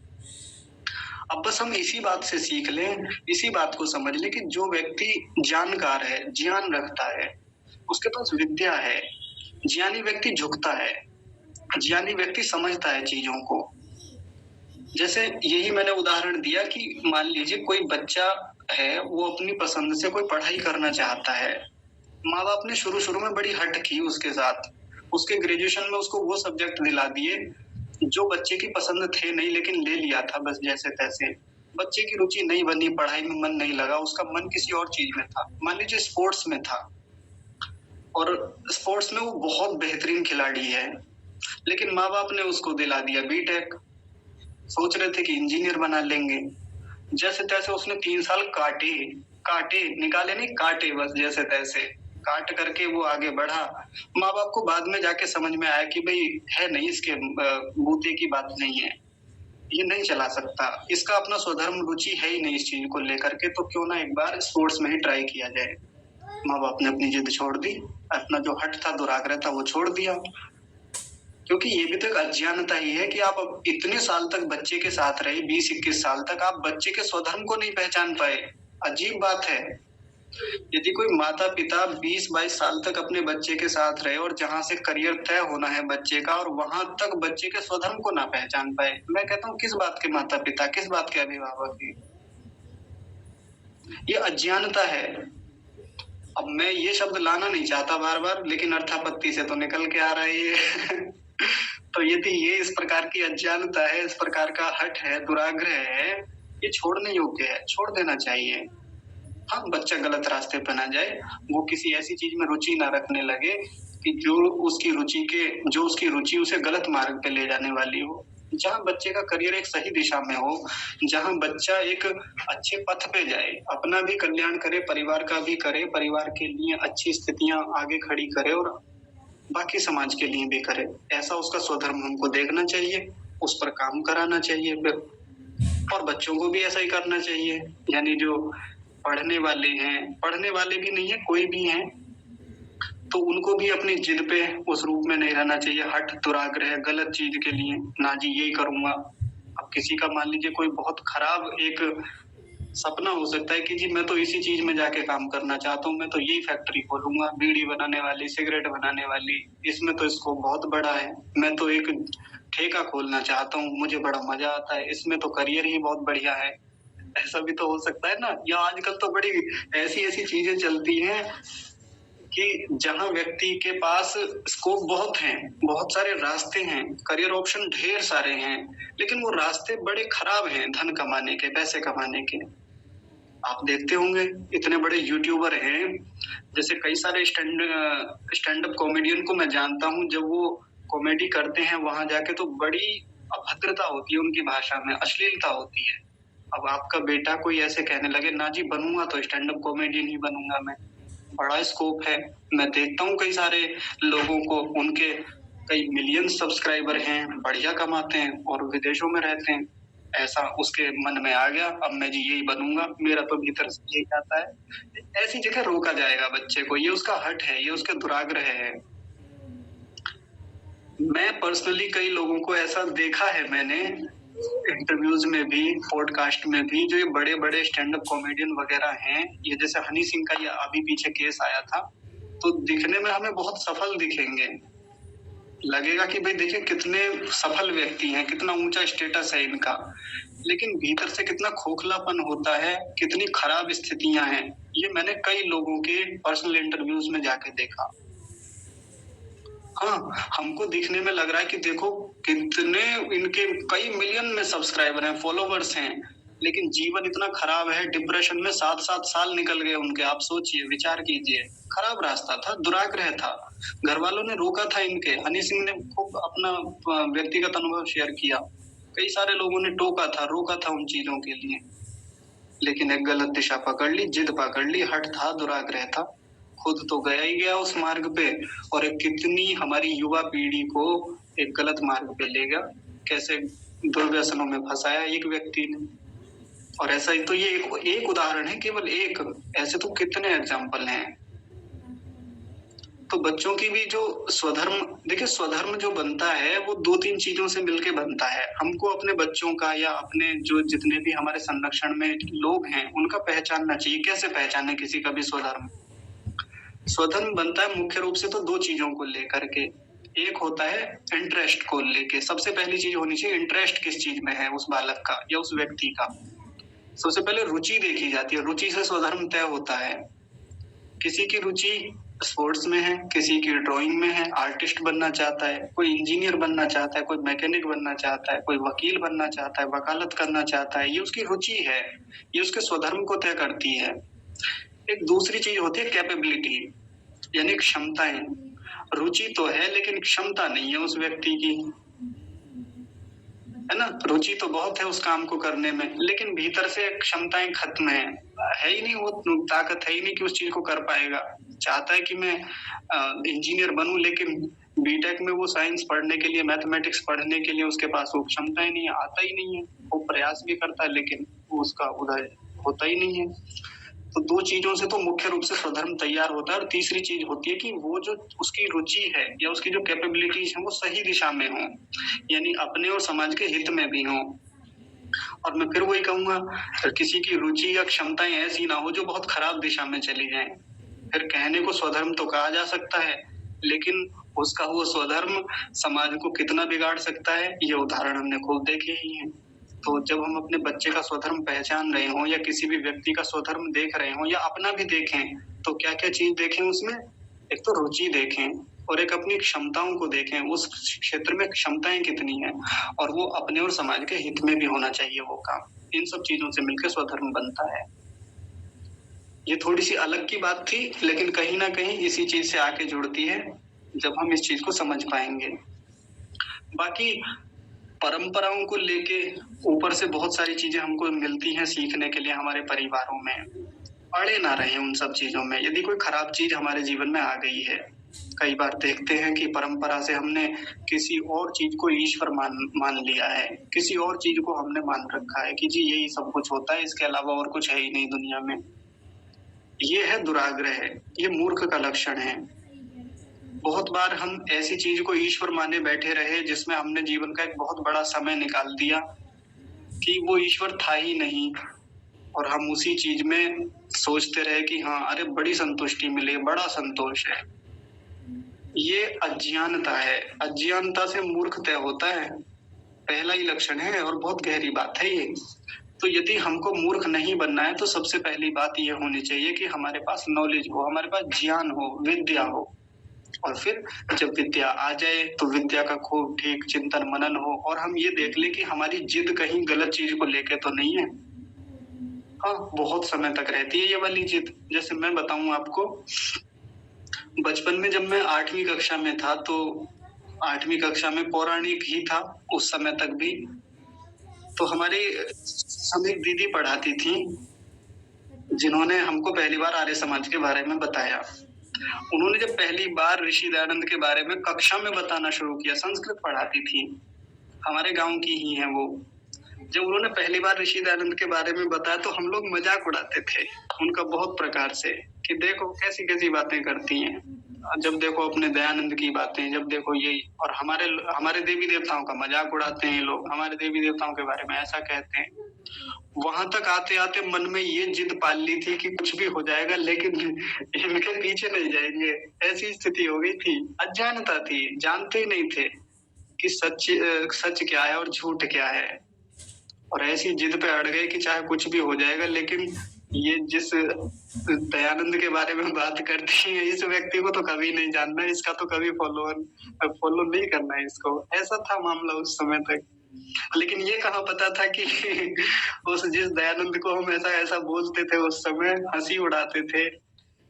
अब बस हम इसी बात से सीख लें, इसी बात को समझ लें कि जो व्यक्ति जानकार है, ज्ञान रखता है, उसके पास विद्या है, ज्ञानी व्यक्ति झुकता है, ज्ञानी व्यक्ति समझता है चीज़ों को। जैसे यही मैंने उदाहरण दिया कि मान लीजिए कोई बच्चा है, वो अपनी पसंद से कोई पढ़ाई करना चाहता है। माँ-बाप ने शुरू-शुरू में बड़ी हठ की उसके साथ। उसके ग्रेजुएशन में उसको वो सब्जेक्ट दिला दिए, जो बच्चे की पसंद थे नहीं लेकिन ले लिया था बस जैसे-तैसे। बच्चे की रुचि नहीं बनी, पढ़ाई में मन नहीं लगा, उसका मन किसी और चीज़ में था। मान लीजिए स्पोर्ट्स में था और स्पोर्ट्स में वो बहुत बेहतरीन खिलाड़ी है, लेकिन माँ-बाप ने उसको दिला दिया बीटेक। सोच रहे थे कि इंजीनियर बना लेंगे। जैसे-तैसे उसने 3 साल काटे, निकाले नहीं काटे बस जैसे-तैसे। काट करके वो आगे बढ़ा। माँ-बाप को बाद में जाके समझ में आया कि भई है नहीं इसके बूते की बात नहीं है। ये नहीं चला सकता। इसका अपना स्वधर्म रुचि है ही नहीं इस चीज़ को लेकर के, तो क्यों ना एक बार स्पोर्ट्स में ही ट्राई किया जाए। माँ-बाप ने अपनी जिद छोड़ दी, अपना जो हठ था, दुराग्रह था वो छोड़ दिया। क्योंकि ये भी तो एक अज्ञानता ही है कि आप अब इतने साल तक बच्चे के साथ रहे, 20-21 साल तक आप बच्चे के स्वधर्म को नहीं पहचान पाए। अजीब बात है। यदि कोई माता-पिता 20-22 साल तक अपने बच्चे के साथ रहे और जहाँ से करियर तय होना है बच्चे का और वहाँ तक बच्चे के स्वधर्म को ना पहचान पाए, मैं कहता हूँ किस बात के माता-पिता, किस बात के अभिभावक हैं? ये अज्ञानता है। अब मैं ये शब्द लाना नहीं चाहता बार-बार, लेकिन अर्थापत्ति से तो निकल के आ रहा है ये। तो यदि ये इस प्रकार की अज्ञानता है, इस प्रकार का हठ है, दुराग्रह है, ये छोड़ने योग्य है, छोड़ देना चाहिए। हाँ, बच्चा गलत रास्ते पे ना जाए, वो किसी ऐसी चीज़ में रुचि ना रखने लगे कि जो उसकी रुचि उसे गलत मार्ग पे ले जाने वाली हो। जहाँ बच्चे का करियर एक सही दिशा में हो, जहाँ बच्चा एक अच्छे पथ पे जाए, अपना भी कल्याण करे, परिवार का भी करे, परिवार के लिए अच्छी स्थितियाँ आगे खड़ी करे और बाकी समाज के लिए भी करे। ऐसा उसका स्वधर्म हमको देखना चाहिए, उस पर काम कराना चाहिए फिर और बच्चों को भी ऐसा ही करना चाहिए। यानी जो पढ़ने वाले हैं, पढ़ने वाले भी नहीं है, कोई भी हैं, तो उनको भी अपनी जिद पे उस रूप में नहीं रहना चाहिए, हठ दुराग्रह गलत चीज के लिए, ना जी यही करूंगा। अब किसी का मान लीजिए कोई बहुत खराब एक सपना हो सकता है कि जी मैं तो इसी चीज में जाके काम करना चाहता हूँ, मैं तो यही फैक्ट्री खोलूंगा, बीड़ी बनाने वाली, सिगरेट बनाने वाली, इसमें तो स्कोप बहुत बड़ा है, मैं तो एक ठेका खोलना चाहता हूँ, मुझे बड़ा मजा आता है, इसमें तो करियर ही बहुत बढ़िया है। ऐसा भी तो हो सकता है ना। या आजकल तो बड़ी ऐसी ऐसी चीजें चलती हैं कि जहां व्यक्ति के पास स्कोप बहुत हैं, बहुत सारे रास्ते हैं, करियर ऑप्शन ढेर सारे हैं, लेकिन वो रास्ते बड़े खराब हैं धन कमाने के, पैसे कमाने के। आप देखते होंगे इतने बड़े यूट्यूबर हैं, जैसे कई सारे स्टैंड अप कॉमेडियन को मैं जानता हूँ, जब वो कॉमेडी करते हैं वहां जाके तो बड़ी अभद्रता होती है उनकी भाषा में, अश्लीलता होती है। अब आपका बेटा कोई ऐसे कहने लगे ना जी बनूंगा तो स्टैंड अप कॉमेडियन ही बनूंगा मैं, बड़ा स्कोप है। मैं देखता हूँ कई सारे लोगों को, उनके कई मिलियन सब्सक्राइबर हैं, बढ़िया कमाते हैं और विदेशों में रहते हैं। ऐसा उसके मन में आ गया, अब मैं जी यही बनूंगा, मेरा तो भीतर से यही आता है। ऐसी जगह रोका जाएगा बच्चे को, ये उसका हट है, ये उसके दुराग्रह है। मैं पर्सनली कई लोगों को ऐसा देखा है मैंने, इंटरव्यूज में भी, पॉडकास्ट में भी, जो ये बड़े बड़े स्टैंड अप कॉमेडियन वगैरह हैं, ये जैसे हनी सिंह का ये अभी पीछे केस आया था, तो दिखने में हमें बहुत सफल दिखेंगे, लगेगा कि भाई देखिए कितने सफल व्यक्ति हैं, कितना ऊंचा स्टेटस है इनका, लेकिन भीतर से कितना खोखलापन होता है, कितनी खराब स्थितियां हैं, ये मैंने कई लोगों के पर्सनल इंटरव्यूज में जाके देखा। हाँ, हमको दिखने में लग रहा है कि देखो कितने इनके कई मिलियन में सब्सक्राइबर हैं, फॉलोवर्स हैं, लेकिन जीवन इतना खराब है, डिप्रेशन में 7-7 साल निकल गए उनके। आप सोचिए, विचार कीजिए, खराब रास्ता था, दुराग्रह था, घर वालों ने रोका था इनके। हनी सिंह ने खूब अपना व्यक्तिगत अनुभव शेयर किया, कई सारे लोगों ने टोका था, रोका था उन चीजों के लिए, लेकिन एक गलत दिशा पकड़ ली, जिद पकड़ ली, हठ था, दुराग्रह था, खुद तो गया ही गया उस मार्ग पे, और एक कितनी हमारी युवा पीढ़ी को एक गलत मार्ग पे ले गया, कैसे दुर्व्यसनों में फंसाया एक व्यक्ति ने। और ऐसा ही तो ये एक उदाहरण है, केवल एक, ऐसे तो कितने एग्जाम्पल हैं। तो बच्चों की भी जो स्वधर्म, देखिए स्वधर्म जो बनता है वो 2-3 चीजों से मिलके बनता है। हमको अपने बच्चों का या अपने जो जितने भी हमारे संरक्षण में लोग हैं उनका पहचानना चाहिए। कैसे पहचाने किसी का भी स्वधर्म? स्वधर्म बनता है मुख्य रूप से तो 2 चीजों को लेकर के। एक होता है इंटरेस्ट को लेके, सबसे पहली चीज होनी चाहिए इंटरेस्ट किस चीज में है उस बालक का या उस व्यक्ति का। सबसे पहले रुचि देखी जाती है, रुचि से स्वधर्म तय होता है। किसी की रुचि स्पोर्ट्स में है, किसी की ड्राइंग में है, आर्टिस्ट बनना चाहता है, कोई इंजीनियर बनना चाहता है, कोई मैकेनिक बनना चाहता है, कोई वकील बनना चाहता है, वकालत करना चाहता है, ये उसकी रुचि है, ये उसके स्वधर्म को तय करती है। एक दूसरी चीज होती है कैपेबिलिटी, यानी क्षमताएं। रुचि तो है लेकिन क्षमता नहीं है उस व्यक्ति की, है ना। रुचि तो बहुत है उस काम को करने में, लेकिन भीतर से क्षमताएं खत्म है ही नहीं, वो ताकत है ही नहीं कि उस चीज को कर पाएगा। चाहता है कि मैं इंजीनियर बनूं, लेकिन बीटेक में वो साइंस पढ़ने के लिए, मैथमेटिक्स पढ़ने के लिए उसके पास वो क्षमताएं नहीं है, आता ही नहीं है। वो प्रयास भी करता है लेकिन वो उसका उदय होता ही नहीं है। तो 2 चीजों से तो मुख्य रूप से स्वधर्म तैयार होता है। और तीसरी चीज होती है कि वो जो उसकी रुचि है या उसकी जो कैपेबिलिटीज है वो सही दिशा में हो, यानी अपने और समाज के हित में भी हो। और मैं फिर वही कहूंगा, किसी की रुचि या क्षमताएं ऐसी ना हो जो बहुत खराब दिशा में चली जाए, फिर कहने को स्वधर्म तो कहा जा सकता है, लेकिन उसका वो स्वधर्म समाज को कितना बिगाड़ सकता है, ये उदाहरण हमने खूब देखे ही हैं। तो जब हम अपने बच्चे का स्वधर्म पहचान रहे हों या किसी भी व्यक्ति का स्वधर्म देख रहे हों या अपना भी देखें, तो क्या क्या चीज देखें उसमें? एक तो रुचि देखें और एक अपनी क्षमताओं को देखें, उस क्षेत्र में क्षमताएं कितनी हैं, और वो अपने और समाज के हित में भी होना चाहिए वो काम। इन सब चीजों से मिलकर स्वधर्म बनता है। ये थोड़ी सी अलग की बात थी, लेकिन कहीं ना कहीं इसी चीज से आके जुड़ती है, जब हम इस चीज को समझ पाएंगे। बाकी परंपराओं को लेके ऊपर से बहुत सारी चीजें हमको मिलती हैं सीखने के लिए हमारे परिवारों में। अड़े ना रहें उन सब चीजों में। यदि कोई खराब चीज हमारे जीवन में आ गई है, कई बार देखते हैं कि परंपरा से हमने किसी और चीज को ईश्वर मान लिया है, किसी और चीज को हमने मान रखा है कि जी यही सब कुछ होता है, इसके अलावा और कुछ है ही नहीं दुनिया में। ये है दुराग्रह, ये मूर्ख का लक्षण है। बहुत बार हम ऐसी चीज को ईश्वर माने बैठे रहे जिसमें हमने जीवन का एक बहुत बड़ा समय निकाल दिया कि वो ईश्वर था ही नहीं, और हम उसी चीज में सोचते रहे कि हाँ अरे बड़ी संतुष्टि मिले, बड़ा संतोष है। ये अज्ञानता है। अज्ञानता से मूर्ख तय होता है, पहला ही लक्षण है, और बहुत गहरी बात है ये। तो यदि हमको मूर्ख नहीं बनना है तो सबसे पहली बात ये होनी चाहिए कि हमारे पास नॉलेज हो, हमारे पास ज्ञान हो, विद्या हो। और फिर जब विद्या आ जाए तो विद्या का खूब ठीक चिंतन मनन हो, और हम ये देख ले कि हमारी जिद कहीं गलत चीज को लेके तो नहीं है। हाँ, बहुत समय तक रहती है ये वाली जिद। जैसे मैं बताऊं आपको, बचपन में जब मैं 8वीं कक्षा में था तो 8वीं कक्षा में पौराणिक ही था उस समय तक भी। तो हमारी हम एक दीदी पढ़ाती थी जिन्होंने हमको पहली बार आर्य समाज के बारे में बताया। उन्होंने जब पहली बार ऋषि दयानंद के बारे में कक्षा में बताना शुरू किया, संस्कृत पढ़ाती थी, हमारे गांव की ही है वो। जब उन्होंने पहली बार ऋषि दयानंद के बारे में बताया तो हम लोग मजाक उड़ाते थे उनका बहुत प्रकार से कि देखो कैसी कैसी बातें करती हैं, जब देखो अपने दयानंद की बातें, जब देखो यही। और हमारे देवी देवताओं का मजाक उड़ाते हैं लोग, हमारे देवी देवताओं के बारे में ऐसा कहते हैं। वहां तक आते आते मन में ये जिद पाल ली थी कि कुछ भी हो जाएगा लेकिन इनके पीछे नहीं जाएंगे, ऐसी स्थिति हो गई थी। अज्ञानता थी, जानते ही नहीं थे कि सच क्या है और झूठ क्या है, और ऐसी जिद पे अड़ गए कि चाहे कुछ भी हो जाएगा। लेकिन ये जिस दयानंद के बारे में बात करती है इस व्यक्ति को तो कभी नहीं जानना, इसका तो कभी फॉलो नहीं करना है इसको। ऐसा था मामला उस समय तक। लेकिन ये कहाँ पता था कि उस जिस दयानंद को हम ऐसा ऐसा बोलते थे उस समय, हंसी उड़ाते थे,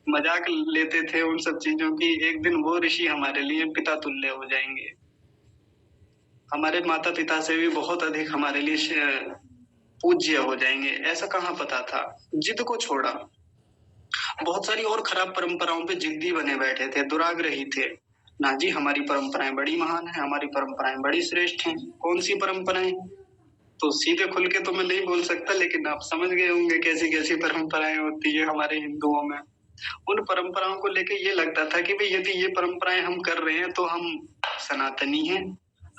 मजाक लेते थे उन सब चीजों की, एक दिन वो ऋषि हमारे लिए पिता तुल्य हो जाएंगे, हमारे माता पिता से भी बहुत अधिक हमारे लिए पूज्य हो जाएंगे। ऐसा कहाँ पता था। जिद को छोड़ा, बहुत सारी और खराब परंपराओं पे जिद्दी बने बैठे थे, दुराग्रही थे। ना जी, हमारी परंपराएं बड़ी महान है, हमारी परंपराएं बड़ी श्रेष्ठ हैं। कौन सी परंपराएं? तो सीधे खुल के तो मैं नहीं बोल सकता, लेकिन आप समझ गए होंगे कैसी कैसी परंपराएं होती है हमारे हिंदुओं में। उन परंपराओं को लेके ये लगता था कि भाई यदि ये परंपराएं हम कर रहे हैं तो हम सनातनी हैं,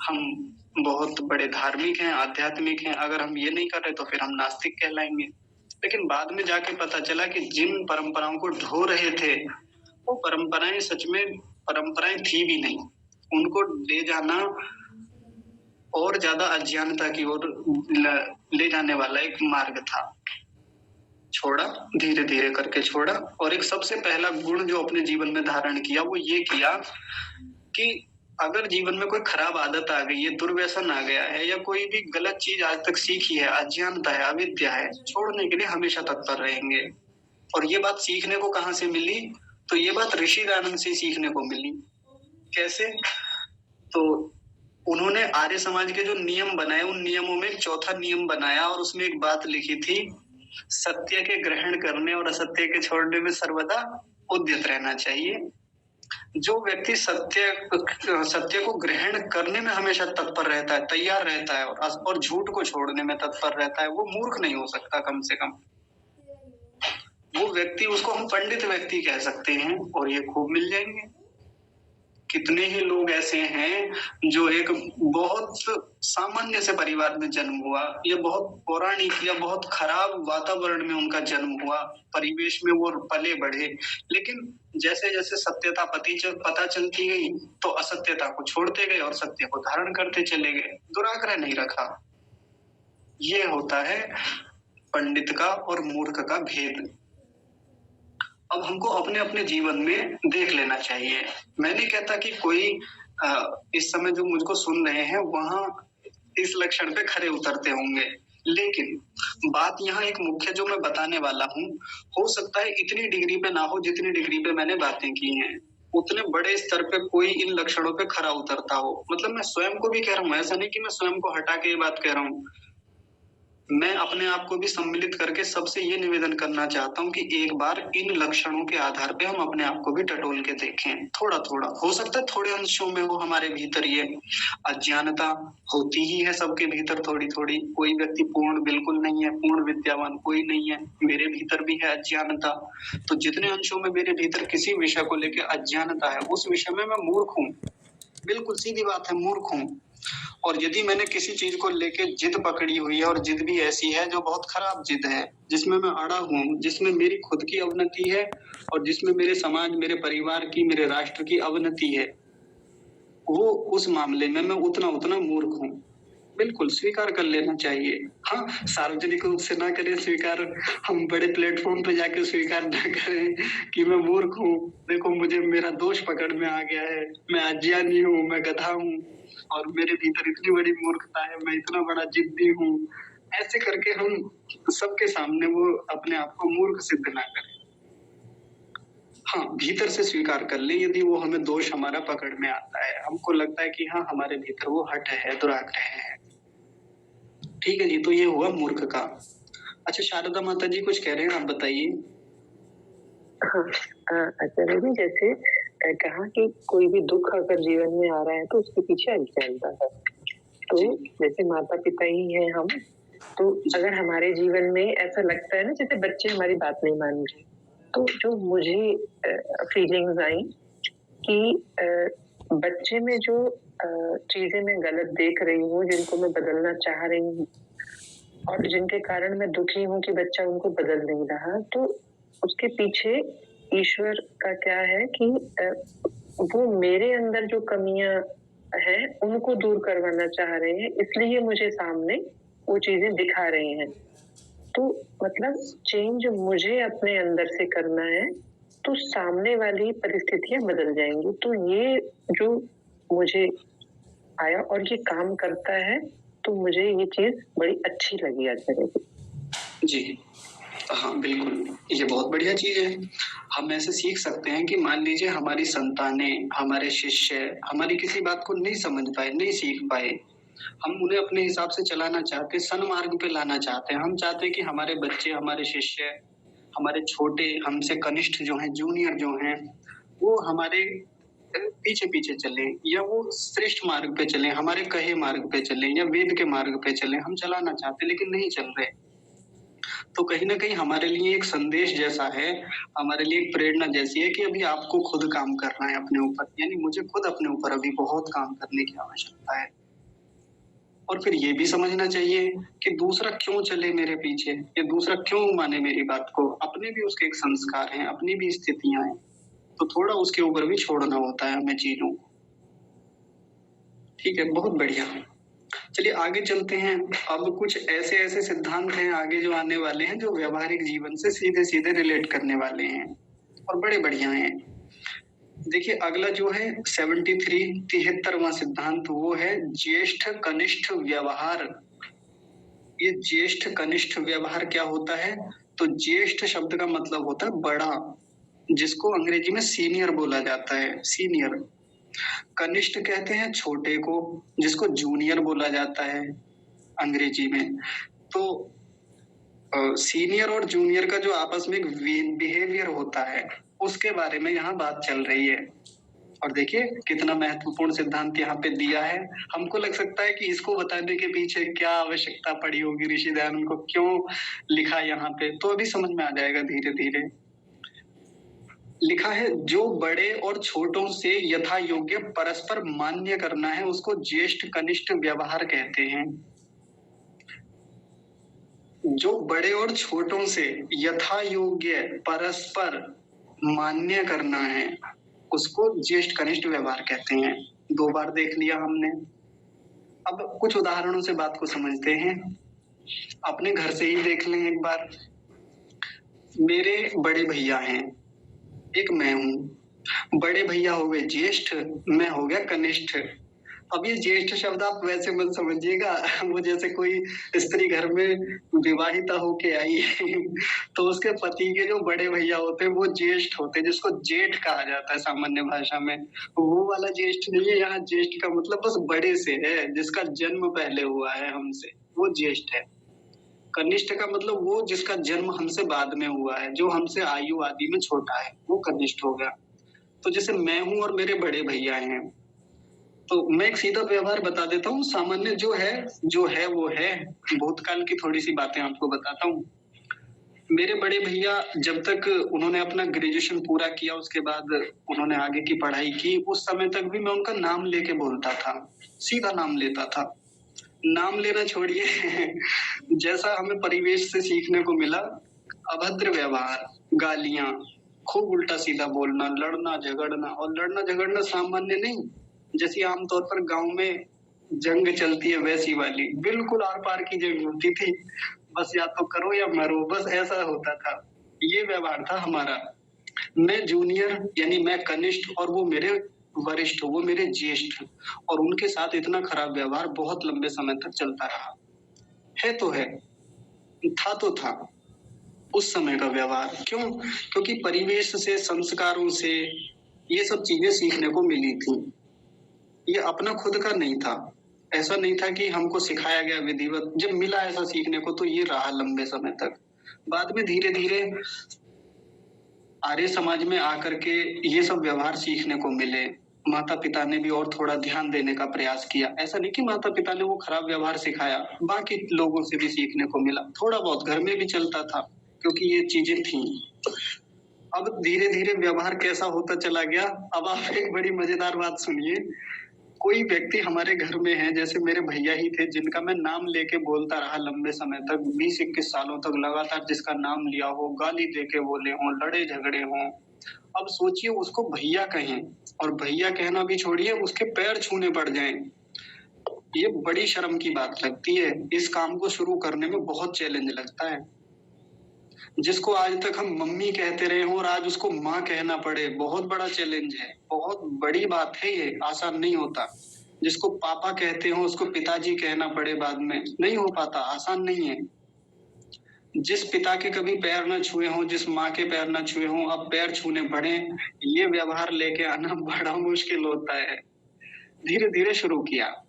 हम बहुत बड़े धार्मिक हैं, आध्यात्मिक हैं। अगर हम ये नहीं कर रहे तो फिर हम नास्तिक कहलाएंगे। लेकिन बाद में जाके पता चला कि जिन परंपराओं को ढो रहे थे वो परंपराएं सच में परंपराएं थी भी नहीं। उनको ले जाना और ज्यादा अज्ञानता की ओर ले जाने वाला एक मार्ग था। छोड़ा, धीरे धीरे करके छोड़ा। और एक सबसे पहला गुण जो अपने जीवन में धारण किया वो ये किया कि अगर जीवन में कोई खराब आदत आ गई है, दुर्व्यसन आ गया है, या कोई भी गलत चीज आज तक सीखी है, अज्ञानता है, अविद्या है, छोड़ने के लिए हमेशा तत्पर रहेंगे। और ये बात सीखने को कहाँ से मिली? तो ये बात ऋषि दयानंद से सीखने को मिली। कैसे? तो उन्होंने आर्य समाज के जो नियम बनाए उन नियमों में एक चौथा नियम बनाया और उसमें एक बात लिखी थी, सत्य के ग्रहण करने और असत्य के छोड़ने में सर्वदा उद्यत रहना चाहिए। जो व्यक्ति सत्य को ग्रहण करने में हमेशा तत्पर रहता है, तैयार रहता है, और झूठ को छोड़ने में तत्पर रहता है, वो मूर्ख नहीं हो सकता। कम से कम वो व्यक्ति, उसको हम पंडित व्यक्ति कह सकते हैं, और ये खूब मिल जाएंगे। कितने ही लोग ऐसे हैं जो एक बहुत सामान्य से परिवार में जन्म हुआ, या बहुत पौराणिक या बहुत खराब वातावरण में उनका जन्म हुआ, परिवेश में वो पले बढ़े, लेकिन जैसे जैसे सत्यता पता चलती गई तो असत्यता को छोड़ते गए और सत्य को धारण करते चले गए, दुराग्रह नहीं रखा। ये होता है पंडित का और मूर्ख का भेद। अब हमको अपने अपने जीवन में देख लेना चाहिए। मैं नहीं कहता कि कोई इस समय जो मुझको सुन रहे हैं वहां इस लक्षण पे खरे उतरते होंगे, लेकिन बात यहाँ एक मुख्य जो मैं बताने वाला हूँ, हो सकता है इतनी डिग्री पे ना हो जितनी डिग्री पे मैंने बातें की हैं, उतने बड़े स्तर पे कोई इन लक्षणों पे खरा उतरता हो। मतलब मैं स्वयं को भी कह रहा हूँ, ऐसा नहीं कि मैं स्वयं को हटा के ये बात कह रहा हूँ। मैं अपने आप को भी सम्मिलित करके सबसे ये निवेदन करना चाहता हूँ कि एक बार इन लक्षणों के आधार पे हम अपने आप को भी टटोल के देखें, थोड़ा-थोड़ा। हो सकता है थोड़े अंशों में वो हमारे भीतर ये अज्ञानता होती ही है सबके भीतर थोड़ी-थोड़ी। कोई व्यक्ति पूर्ण बिल्कुल नहीं है, पूर्ण विद्यावान कोई नहीं है। मेरे भीतर भी है अज्ञानता। तो जितने अंशों में मेरे भीतर किसी विषय को लेके अज्ञानता है, उस विषय में मैं मूर्ख हूँ। बिल्कुल सीधी बात है, मूर्ख हूँ। और यदि मैंने किसी चीज को लेके जिद पकड़ी हुई है और जिद भी ऐसी है जो बहुत खराब जिद है, जिसमें मैं अड़ा हूँ, जिसमें मेरी खुद की अवनति है और जिसमें मेरे समाज, मेरे परिवार की, मेरे राष्ट्र की अवनति है, वो उस मामले में मैं उतना मूर्ख हूँ। बिल्कुल स्वीकार कर लेना चाहिए। हाँ, सार्वजनिक रूप से ना करें स्वीकार, हम बड़े प्लेटफॉर्म पे जाके स्वीकार ना करें कि मैं मूर्ख हूँ, देखो मुझे मेरा दोष पकड़ में आ गया है, मैं अज्ञानी हूँ, मैं गधा हूँ और मेरे भीतर इतनी बड़ी मूर्खता है, मैं इतना बड़ा जिद्दी हूँ। ऐसे करके हम सबके सामने वो अपने आप को मूर्ख सिद्ध ना करें। हाँ, भीतर से स्वीकार कर लें यदि वो हमें दोष हमारा पकड़ में आता है, हमको लगता है कि हाँ, हमारे भीतर वो हठ है, दुराग्रह है। ठीक है जी, तो ये हुआ मूर्ख का। अच्छा शारदा माता जी कुछ कह रहे हैं, आप बताइए। हाँ, आचार्य जी जैसे कहा कि कोई भी दुख अगर जीवन में आ रहा है तो उसके पीछे अज्ञानता है। तो जैसे माता पिता ही हैं हम, तो अगर हमारे जीवन में ऐसा लगता है ना जैसे बच्चे हमारी बात नहीं मान रहे, तो जो मुझे फीलिंग्स आई कि बच्चे में जो चीजें मैं गलत देख रही हूँ, जिनको मैं बदलना चाह रही हूँ और जिनके कारण मैं दुखी हूँ कि बच्चा उनको बदल नहीं रहा, तो उसके पीछे ईश्वर का क्या है कि वो मेरे अंदर जो कमियां हैं उनको दूर करवाना चाह रहे हैं, इसलिए मुझे सामने वो चीजें दिखा रहे हैं। तो मतलब चेंज मुझे अपने अंदर से करना है, तो सामने वाली परिस्थितियां बदल जाएंगी। तो ये जो मुझे आया और ये काम करता है, तो मुझे ये चीज बड़ी अच्छी लगी आचार्य जी। जी, हाँ, बिल्कुल, ये बहुत बढ़िया चीज़ है। हम ऐसे सीख सकते हैं कि मान लीजिए हमारी संतानें, हमारे शिष्य, हमारी किसी बात को नहीं समझ पाए, नहीं सीख पाए। हम उन्हें अपने हिसाब से चलाना चाहते हैं, सन्मार्ग पे लाना चाहते हैं। हम चाहते हैं कि हमारे बच्चे, हमारे शिष्य, हमारे छोटे, हमसे कनिष्ठ जो हैं, जूनियर जो हैं, वो हमारे पीछे-पीछे चलें या वो श्रेष्ठ मार्ग पे चलें, हमारे कहे मार्ग पे चलें या वेद के मार्ग पे चलें। हम चलाना चाहते हैं लेकिन नहीं चल रहे। तो कहीं न कहीं हमारे लिए एक संदेश जैसा है, हमारे लिए एक प्रेरणा जैसी है कि अभी आपको खुद काम करना है अपने ऊपर, यानी मुझे खुद अपने ऊपर अभी बहुत काम करने की आवश्यकता है। और फिर ये भी समझना चाहिए कि दूसरा क्यों चले मेरे पीछे या दूसरा क्यों माने मेरी बात को, अपने भी उसके एक संस्कार हैं, अपनी भी स्थितियाँ हैं, तो थोड़ा उसके ऊपर भी छोड़ना होता है हमें चीज़ों को। ठीक है, बहुत बढ़िया। चलिए आगे चलते हैं। अब कुछ ऐसे-ऐसे सिद्धांत हैं आगे जो आने वाले हैं, जो व्यावहारिक जीवन से सीधे-सीधे रिलेट करने वाले हैं और बड़े बढ़िया हैं। देखिए अगला जो है 73वां सिद्धांत वो है ज्येष्ठ कनिष्ठ व्यवहार। ये ज्येष्ठ कनिष्ठ व्यवहार क्या होता है? तो ज्येष्ठ शब्द का मतलब होता है बड़ा, जिसको अंग्रेजी में सीनियर बोला जाता है, सीनियर। कनिष्ठ कहते हैं छोटे को, जिसको जूनियर बोला जाता है अंग्रेजी में। तो सीनियर और जूनियर का जो आपस में एक बिहेवियर होता है, उसके बारे में यहाँ बात चल रही है। और देखिए कितना महत्वपूर्ण सिद्धांत यहाँ पे दिया है। हमको लग सकता है कि इसको बताने के पीछे क्या आवश्यकता पड़ी होगी ऋषि दयानंद को, क्यों लिखा यहाँ पे, तो अभी समझ में आ जाएगा धीरे-धीरे। लिखा है जो बड़े और छोटों से यथा योग्य परस्पर मान्य करना है, उसको ज्येष्ठ कनिष्ठ व्यवहार कहते हैं। जो बड़े और छोटों से यथा योग्य परस्पर मान्य करना है, उसको ज्येष्ठ कनिष्ठ व्यवहार कहते हैं। 2 बार देख लिया हमने। अब कुछ उदाहरणों से बात को समझते हैं। अपने घर से ही देख लें एक बार। मेरे बड़े भैया हैं, एक मैं हूँ। बड़े भैया हो गए ज्येष्ठ, मैं हो गया कनिष्ठ। अब ये ज्येष्ठ शब्द आप वैसे मत समझिएगा, वो जैसे कोई स्त्री घर में विवाहिता होके आई है तो उसके पति के जो बड़े भैया होते हैं वो ज्येष्ठ होते हैं, जिसको जेठ कहा जाता है सामान्य भाषा में। वो वाला ज्येष्ठ नहीं है, यहाँ ज्येष्ठ का मतलब बस बड़े से है, जिसका जन्म पहले हुआ है हमसे, वो ज्येष्ठ है। कनिष्ठ का मतलब वो जिसका जन्म हमसे बाद में हुआ है, जो हमसे आयु आदि में छोटा है, वो कनिष्ठ हो गया। तो जैसे मैं हूँ और मेरे बड़े भैया हैं, तो मैं एक सीधा व्यवहार बता देता हूँ, सामान्य जो है वो है। भूतकाल की थोड़ी-सी बातें आपको बताता हूँ। मेरे बड़े भैया जब तक उन्होंने अपना ग्रेजुएशन पूरा किया, उसके बाद उन्होंने आगे की पढ़ाई की, उस समय तक भी मैं उनका नाम लेके बोलता था, सीधा नाम लेता था। नाम लेना छोड़िए जैसा हमें परिवेश से सीखने को मिला, अभद्र व्यवहार, गालियाँ, खूब उल्टा-सीधा बोलना, लड़ना-झगड़ना, और लड़ना-झगड़ना सामान्य नहीं, जैसी आम तौर पर गाँव में जंग चलती है वैसी वाली, बिल्कुल आर-पार की जंग होती थी। बस या तो करो या मरो, बस ऐसा होता था। ये व्यवहार था हमारा। मैं जूनियर यानी मैं कनिष्ठ और वो मेरे वरिष्ठ, वो मेरे ज्येष्ठ, और उनके साथ इतना खराब व्यवहार बहुत लंबे समय तक चलता रहा। है तो है, था तो था उस समय का व्यवहार। क्यों? क्योंकि परिवेश से, संस्कारों से ये सब चीज़ें सीखने को मिली थी। ये अपना खुद का नहीं था। ऐसा नहीं था कि हमको सिखाया गया विधिवत, जब मिला ऐसा सीखने को तो ये रहा लंबे समय तक। बाद में धीरे-धीरे आर्य समाज में आकर के ये सब व्यवहार सीखने को मिले। माता-पिता ने भी और थोड़ा ध्यान देने का प्रयास किया। ऐसा नहीं कि माता-पिता ने वो खराब व्यवहार सिखाया, बाकी लोगों से भी सीखने को मिला। थोड़ा बहुत घर में भी चलता था, क्योंकि ये चीज़ें थीं। अब धीरे-धीरे व्यवहार कैसा होता चला गया, अब आप एक बड़ी मज़ेदार बात सुनिए। कोई व्यक्ति हमारे घर में है, जैसे मेरे भैया ही थे जिनका मैं नाम लेके बोलता रहा लंबे समय तक, 20-21 सालों तक लगातार जिसका नाम लिया हो, गाली दे के बोले हों, लड़े-झगड़े हों। अब सोचिए उसको भैया कहें, और भैया कहना भी छोड़िए, उसके पैर छूने पड़ जाएँ। ये बड़ी शर्म की बात लगती है। इस काम को शुरू करने में बहुत चैलेंज लगता है। जिसको आज तक हम मम्मी कहते रहे हों और आज उसको माँ कहना पड़े, बहुत बड़ा चैलेंज है। बहुत बड़ी बात है ये, आसान नहीं होता। जिसको पापा कहते हों उसको पिताजी कहना पड़े बाद में, नहीं हो पाता, आसान नहीं है। जिस पिता के कभी पैर ना छुए हों, जिस माँ के पैर ना छुए हों, अब पैर छूने पड़े, ये व्यवहार लेके आना बड़ा मुश्किल होता है। धीरे-धीरे शुरू किया।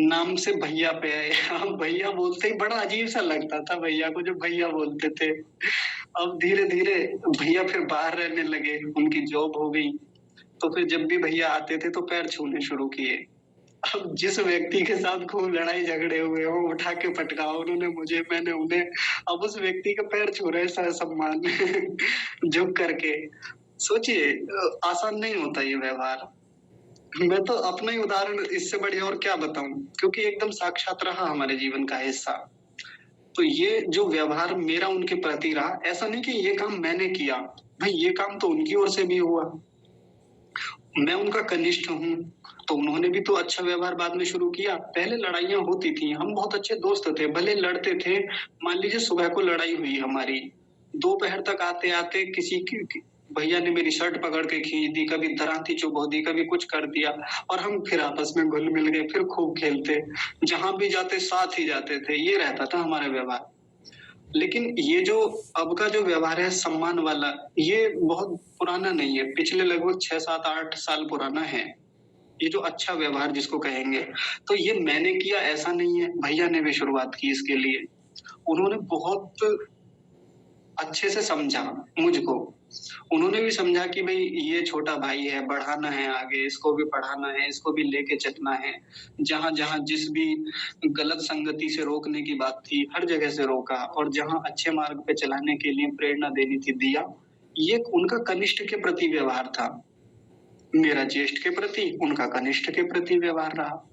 नाम से भैया पे आए। हम भैया बोलते ही बड़ा अजीब-सा लगता था भैया को, जब भैया बोलते थे। अब धीरे-धीरे भैया फिर बाहर रहने लगे, उनकी जॉब हो गई, तो फिर जब भी भैया आते थे तो पैर छूने शुरू किए। अब जिस व्यक्ति के साथ खूब लड़ाई झगड़े हुए हों, उठा के पटका, उन्होंने मुझे, मैंने उन्हें, अब उस व्यक्ति का पैर छू रहे हैं ससम्मान झुक करके। सोचिए आसान नहीं होता ये व्यवहार। मैं तो अपना ही उदाहरण इससे बढ़िया और क्या बताऊँ, क्योंकि एकदम साक्षात रहा हमारे जीवन का हिस्सा। तो ये जो व्यवहार मेरा उनके प्रति रहा, ऐसा नहीं कि ये काम मैंने किया, भाई ये काम तो उनकी ओर से भी हुआ। मैं उनका कनिष्ठ हूँ, तो उन्होंने भी तो अच्छा व्यवहार बाद में शुरू किया। पहले लड़ाइयाँ होती थी, हम बहुत अच्छे दोस्त थे, भले लड़ते थे। मान लीजिए सुबह को लड़ाई हुई हमारी, दोपहर तक आते-आते किसी की भैया ने मेरी शर्ट पकड़ के खींच दी, कभी दरांती चुभो दी, कभी कुछ कर दिया, और हम फिर आपस में घुल-मिल गए, फिर खूब खेलते। जहाँ भी जाते साथ ही जाते थे, ये रहता था हमारा व्यवहार। लेकिन ये जो अब का जो व्यवहार है सम्मान वाला, ये बहुत पुराना नहीं है, पिछले लगभग 6, 7, 8 साल पुराना है। ये जो अच्छा व्यवहार जिसको कहेंगे, तो ये मैंने किया ऐसा नहीं है, भैया ने भी शुरुआत की इसके लिए। उन्होंने बहुत अच्छे से समझा मुझको। उन्होंने भी समझा कि भई ये छोटा भाई है, बढ़ाना है आगे, इसको भी पढ़ाना है, इसको भी लेके चलना है। जहाँ-जहाँ जिस भी गलत संगति से रोकने की बात थी, हर जगह से रोका, और जहाँ अच्छे मार्ग पे चलाने के लिए प्रेरणा देनी थी, दिया। ये उनका कनिष्ठ के प्रति व्यवहार था। मेरा ज्येष्ठ के प्रति, उनका कनिष्ठ के प्रति व्यवहार रहा।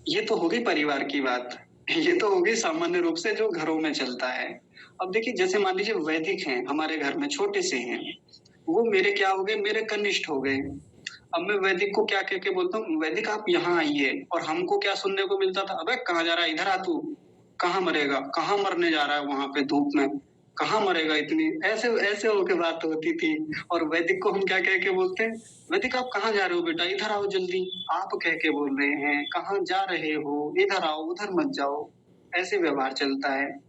ये तो हो गई परिवार की बात। ये तो हो गई सामान्य रूप से जो घरों में चलता है। अब देखिए जैसे मान लीजिए वैदिक हैं, हमारे घर में छोटे से हैं। वो मेरे क्या हो गए, मेरे कनिष्ठ हो गए। अब मैं वैदिक को क्या कह के बोलता हूँ, वैदिक आप यहाँ आइए, और हमको क्या सुनने को मिलता था, अबे कहाँ जा रहा है, इधर आ तू। कहाँ मरेगा, कहाँ मरने जा रहा है वहाँ पे धूप में, कहाँ मरेगा इतनी, ऐसे ऐसे होके बात होती थी। और वैदिक को हम क्या कह के बोलते हैं, वैदिक आप कहाँ जा रहे हो बेटा, इधर आओ जल्दी। आप कह के बोल रहे हैं, कहाँ जा रहे हो, इधर आओ, उधर मत जाओ। ऐसे व्यवहार चलता है।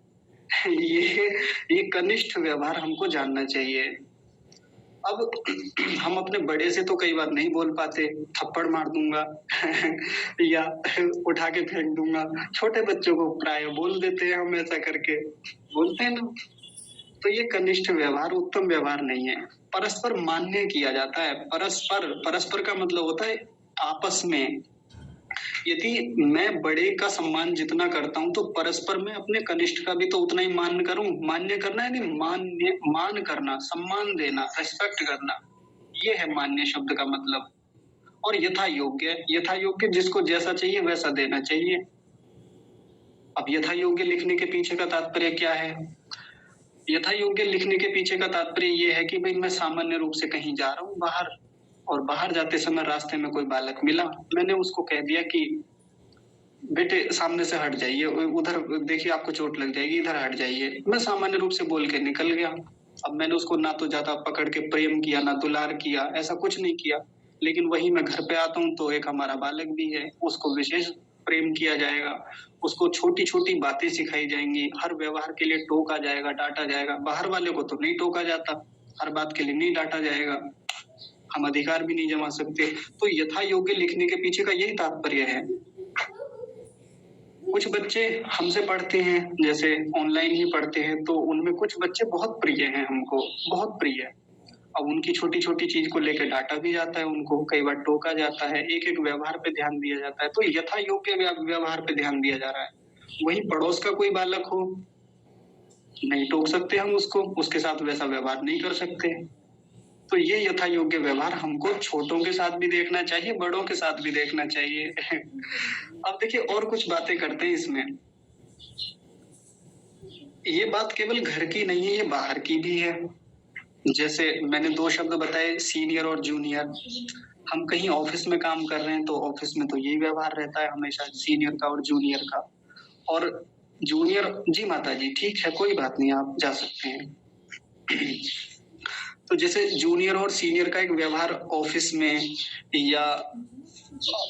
ये ये कनिष्ठ व्यवहार हमको जानना चाहिए। अब हम अपने बड़े से तो कई बार नहीं बोल पाते, थप्पड़ मार दूँगा या उठा के फेंक दूँगा। छोटे बच्चों को प्रायः बोल देते हैं हम ऐसा करके, बोलते हैं ना? तो ये कनिष्ठ व्यवहार उत्तम व्यवहार नहीं है। परस्पर मान्य किया जाता है। परस्पर परस्पर का मतलब होता है आपस में। यदि मैं बड़े का सम्मान जितना करता हूँ, तो परस्पर मैं अपने कनिष्ठ का भी तो उतना ही मान करूँ। मान्य करना यानी मान करना, सम्मान देना, रिस्पेक्ट करना, ये है मान्य शब्द का मतलब। और यथा योग्य जिसको जैसा चाहिए वैसा देना चाहिए। अब यथा योग्य लिखने के पीछे का तात्पर्य क्या है? यथा योग्य लिखने के पीछे का तात्पर्य ये है कि भाई मैं सामान्य रूप से कहीं जा रहा हूँ बाहर, और बाहर जाते समय रास्ते में कोई बालक मिला, मैंने उसको कह दिया कि बेटे सामने से हट जाइए, उधर देखिए आपको चोट लग जाएगी, इधर हट जाइए। मैं सामान्य रूप से बोल के निकल गया। अब मैंने उसको ना तो ज्यादा पकड़ के प्रेम किया, ना दुलार किया, ऐसा कुछ नहीं किया। लेकिन वही मैं घर पे आता हूँ तो एक हमारा बालक भी है, उसको विशेष प्रेम किया जाएगा, उसको छोटी-छोटी बातें सिखाई जाएँगी, हर व्यवहार के लिए टोका जाएगा, डाँटा जाएगा। बाहर वाले को तो नहीं टोका जाता, हर बात के लिए नहीं डाँटा जाएगा, हम अधिकार भी नहीं जमा सकते। तो यथा योग्य लिखने के पीछे का यही तात्पर्य है। कुछ बच्चे हमसे पढ़ते हैं, जैसे ऑनलाइन ही पढ़ते हैं, तो उनमें कुछ बच्चे बहुत प्रिय हैं हमको, बहुत प्रिय। अब उनकी छोटी-छोटी चीज़ को लेके डाँटा भी जाता है उनको, कई बार टोका जाता है, एक-एक व्यवहार पे ध्यान दिया जाता है, तो यथा योग्य व्यवहार पे ध्यान दिया जा रहा है। वहीं पड़ोस का कोई बालक हो, नहीं टोक सकते हम उसको, उसके साथ वैसा व्यवहार नहीं कर सकते। तो ये यथा योग्य व्यवहार हमको छोटों के साथ भी देखना चाहिए, बड़ों के साथ भी देखना चाहिए। अब देखिए और कुछ बातें करते हैं इसमें। ये बात केवल घर की नहीं है, ये बाहर की भी है। जैसे मैंने 2 शब्द बताए, सीनियर और जूनियर। हम कहीं ऑफिस में काम कर रहे हैं तो ऑफिस में तो यही व्यवहार रहता है हमेशा, सीनियर का और जूनियर का। और जूनियर जी माताजी, ठीक है, कोई बात नहीं, आप जा सकते हैं। तो जैसे जूनियर और सीनियर का एक व्यवहार ऑफिस में या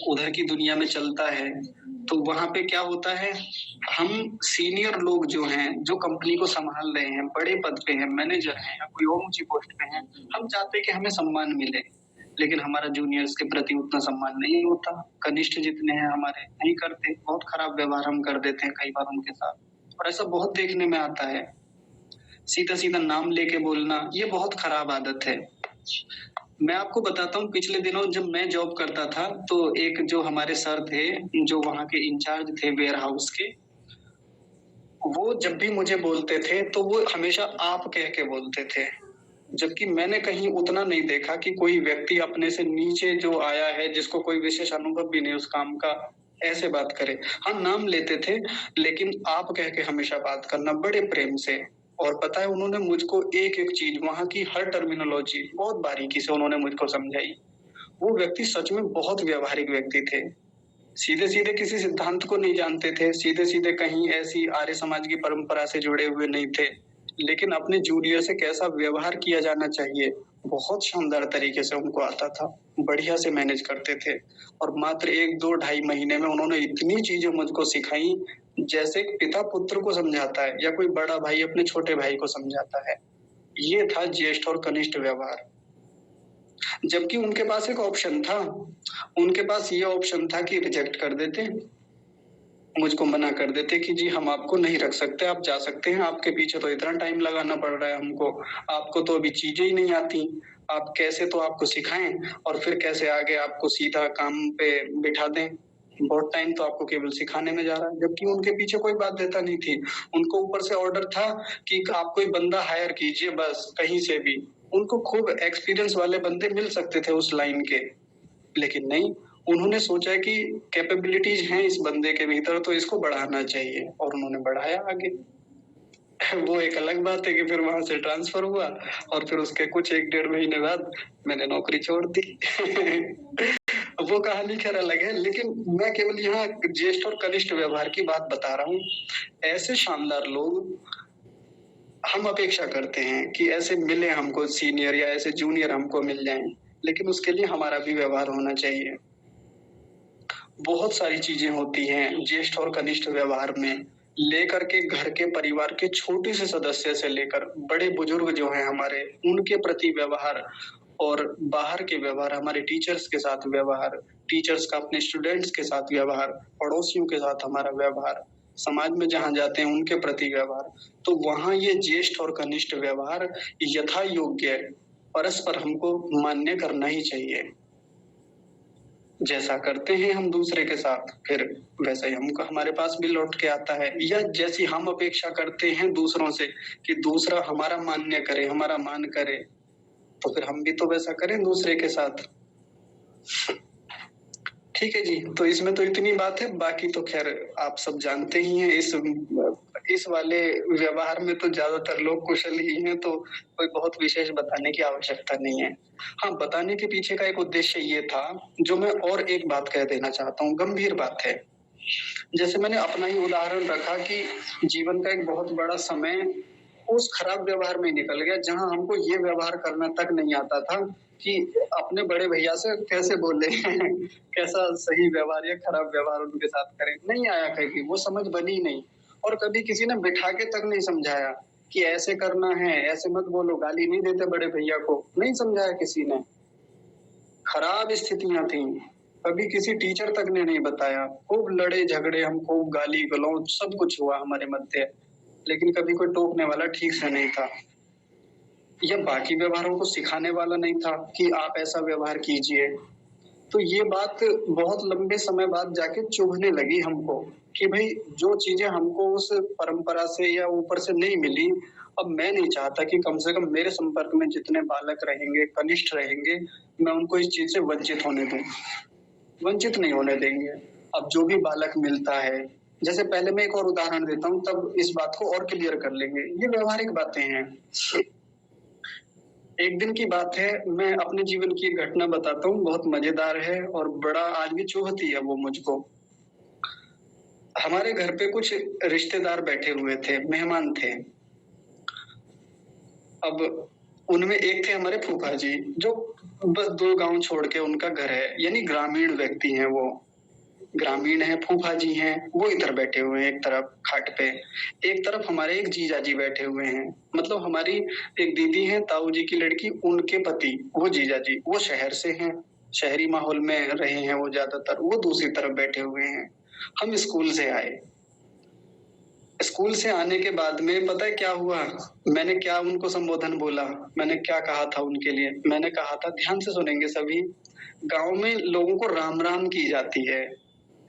उधर की दुनिया में चलता है, तो वहाँ पे क्या होता है, हम सीनियर लोग जो हैं, जो कंपनी को सँभाल रहे हैं, बड़े पद पे हैं, मैनेजर हैं या कोई और ऊँची पोस्ट पे हैं, हम चाहते हैं कि हमें सम्मान मिले। लेकिन हमारा जूनियर्स के प्रति उतना सम्मान नहीं होता। कनिष्ठ जितने हैं हमारे, नहीं करते, बहुत खराब व्यवहार हम कर देते हैं कई बार उनके साथ। और ऐसा बहुत देखने में आता है। सीधा-सीधा नाम लेके बोलना, ये बहुत खराब आदत है। मैं आपको बताता हूँ, पिछले दिनों जब मैं जॉब करता था, तो एक जो हमारे सर थे, जो वहाँ के इंचार्ज थे वेयरहाउस के, वो जब भी मुझे बोलते थे, तो वो हमेशा आप कह के बोलते थे। जबकि मैंने कहीं उतना नहीं देखा कि कोई व्यक्ति अपने से नीचे जो आया है, जिसको कोई विशेष अनुभव भी नहीं उस काम का, ऐसे बात करे। हाँ, नाम लेते थे, लेकिन आप कह के हमेशा बात करना बड़े प्रेम से। और पता है उन्होंने मुझको एक-एक चीज़, वहाँ की हर टर्मिनोलॉजी बहुत बारीकी से उन्होंने मुझको समझाई। वो व्यक्ति सच में बहुत व्यावहारिक व्यक्ति थे। सीधे-सीधे किसी सिद्धांत को नहीं जानते थे, सीधे-सीधे कहीं ऐसी आर्य समाज की परंपरा से जुड़े हुए नहीं थे। लेकिन अपने जूनियर से कैसा व्यवहार किया जाना चाहिए, बहुत शानदार तरीके से उनको आता था, बढ़िया से मैनेज करते थे। और मात्र 1, 2, ढाई महीने में उन्होंने इतनी चीज़ें मुझको सिखाई, जैसे एक पिता पुत्र को समझाता है या कोई बड़ा भाई अपने छोटे भाई को समझाता है। ये था ज्येष्ठ और कनिष्ठ व्यवहार। जबकि उनके पास एक ऑप्शन था, उनके पास ये ऑप्शन था कि रिजेक्ट कर देते, मुझको मना कर देते कि जी हम आपको नहीं रख सकते, आप जा सकते हैं, आपके पीछे तो इतना टाइम लगाना पड़ रहा है हमको, आपको तो अभी चीज़ें ही नहीं आती, आप कैसे तो आपको सिखाएँ और फिर कैसे आगे आपको सीधा काम पे बिठा दें। बहुत टाइम तो आपको केवल सिखाने में जा रहा है, जबकि उनके पीछे कोई बाध्यता नहीं थी। उनको ऊपर से ऑर्डर था कि आप कोई बंदा हायर कीजिए बस कहीं से भी। उनको खूब एक्सपीरियंस वाले बंदे मिल सकते थे उस लाइन के, लेकिन नहीं, उन्होंने सोचा कि कैपेबिलिटीज़ हैं इस बंदे के भीतर तो इसको बढ़ाना चाहिए और उन्होंने बढ़ाया आगे। वो एक अलग बात है कि फिर वहाँ से ट्रांसफ़र हुआ और फिर उसके कुछ 1 डेढ़ महीने बाद मैंने नौकरी छोड़ दी। वो कहानी ख़ैर अलग है, लेकिन मैं केवल यहाँ ज्येष्ठ और कनिष्ठ व्यवहार की बात बता रहा हूँ। ऐसे शानदार लोग हम अपेक्षा करते हैं कि ऐसे मिले हमको सीनियर या ऐसे जूनियर हमको मिल जाएँ, लेकिन उसके लिए हमारा भी व्यवहार होना चाहिए। बहुत सारी चीज़ें होती हैं ज्येष्ठ और कनिष्ठ व्यवहार में। लेकर के घर के परिवार के छोटे से सदस्य से लेकर बड़े बुजुर्ग जो हैं हमारे, उनके प्रति व्यवहार और बाहर के व्यवहार, हमारे टीचर्स के साथ व्यवहार, टीचर्स का अपने स्टूडेंट्स के साथ व्यवहार, पड़ोसियों के साथ हमारा व्यवहार, समाज में जहाँ जाते हैं उनके प्रति व्यवहार, तो वहाँ ये ज्येष्ठ और कनिष्ठ व्यवहार यथा योग्य परस्पर हमको मान्य करना ही चाहिए। जैसा करते हैं हम दूसरे के साथ, फिर वैसा ही हमको हमारे पास भी लौट के आता है, या जैसी हम अपेक्षा करते हैं दूसरों से कि दूसरा हमारा मान्य करे, हमारा मान करे, तो फिर हम भी तो वैसा करें दूसरे के साथ। ठीक है जी, तो इसमें तो इतनी बात है, बाकी तो खैर आप सब जानते ही हैं। इस वाले व्यवहार में तो ज्यादातर लोग कुशल ही हैं, तो कोई बहुत विशेष बताने की आवश्यकता नहीं है। हाँ, बताने के पीछे का एक उद्देश्य ये था, जो मैं और एक बात कह देना चाहता हूँ, गंभीर बात है। जैसे मैंने अपना ही उदाहरण रखा कि जीवन का एक बहुत बड़ा समय उस खराब व्यवहार में निकल गया, जहाँ हमको ये व्यवहार करना तक नहीं आता था कि अपने बड़े भैया से कैसे बोले कैसा सही व्यवहार या खराब व्यवहार उनके साथ करें, नहीं आया कहीं, वो समझ बनी नहीं। और कभी किसी ने बिठा के तक नहीं समझाया कि ऐसे करना है, ऐसे मत बोलो, गाली नहीं देते बड़े भैया को, नहीं समझाया किसी ने। खराब स्थितियां थी, कभी किसी टीचर तक ने नहीं बताया, खूब लड़े झगड़े हम, खूब गाली गलौज सब कुछ हुआ हमारे मध्य, लेकिन कभी कोई टोकने वाला ठीक से नहीं था, या बाकी व्यवहारों को सिखाने वाला नहीं था कि आप ऐसा व्यवहार कीजिए। तो ये बात बहुत लंबे समय बाद जाके चुभने लगी हमको कि भाई जो चीजें हमको उस परंपरा से या ऊपर से नहीं मिली, अब मैं नहीं चाहता कि कम से कम मेरे संपर्क में जितने बालक रहेंगे, कनिष्ठ रहेंगे, मैं उनको इस चीज से वंचित होने दूं, वंचित नहीं होने देंगे। अब जो भी बालक मिलता है, जैसे पहले मैं एक और उदाहरण देता हूँ, तब इस बात को और क्लियर कर लेंगे। ये व्यवहारिक बातें हैं। एक दिन की बात है, मैं अपने जीवन की एक घटना बताता हूँ, बहुत मजेदार है और बड़ा आज भी चुभती है वो मुझको। हमारे घर पे कुछ रिश्तेदार बैठे हुए थे, मेहमान थे। अब उनमें एक थे हमारे फूफा जी, जो बस 2 गांव छोड़ के उनका घर है, यानी ग्रामीण व्यक्ति हैं वो, ग्रामीण है। फूफा जी हैं, वो इधर बैठे हुए हैं एक तरफ खाट पे, एक तरफ हमारे एक जीजा जी बैठे हुए हैं, मतलब हमारी एक दीदी है, ताऊ जी की लड़की, उनके पति वो जीजा जी, वो शहर से हैं, शहरी माहौल में रहे हैं वो ज्यादातर, वो दूसरी तरफ बैठे हुए हैं। हम स्कूल से आए, स्कूल से आने के बाद में पता है क्या हुआ, मैंने क्या उनको संबोधन बोला, मैंने क्या कहा था उनके लिए, मैंने कहा था, ध्यान से सुनेंगे सभी, गांव में लोगों को राम राम की जाती है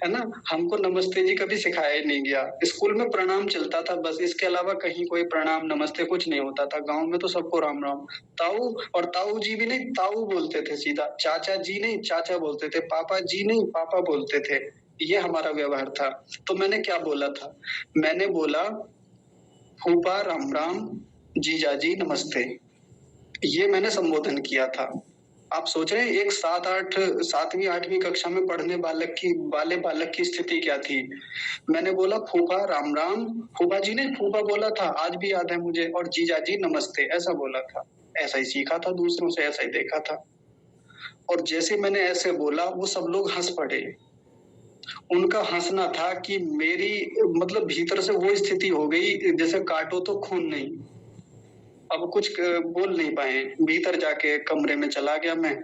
ना, हमको नमस्ते जी कभी सिखाया ही नहीं गया। स्कूल में प्रणाम चलता था बस, इसके अलावा कहीं कोई प्रणाम नमस्ते कुछ नहीं होता था। गांव में तो सबको राम राम, ताऊ, और ताऊ जी भी नहीं, ताऊ बोलते थे सीधा, चाचा जी नहीं चाचा बोलते थे, पापा जी नहीं पापा बोलते थे, ये हमारा व्यवहार था। तो मैंने क्या बोला था, मैंने बोला फूफा राम राम, जीजा जी नमस्ते, ये मैंने संबोधन किया था। आप सोच रहे हैं एक 7वीं 8वीं कक्षा में पढ़ने बालक की स्थिति क्या थी। मैंने बोला फूफा राम राम, फूफा जी ने फूफा बोला था, आज भी याद है मुझे, और जीजा जी नमस्ते ऐसा बोला था। ऐसा ही सीखा था दूसरों से, ऐसा ही देखा था। और जैसे मैंने ऐसे बोला, वो सब लोग हंस पड़े। उनका हंसना था कि मेरी मतलब भीतर से वो स्थिति हो गई जैसे काटो तो खून नहीं। अब कुछ बोल नहीं पाए, भीतर जाके कमरे में चला गया मैं,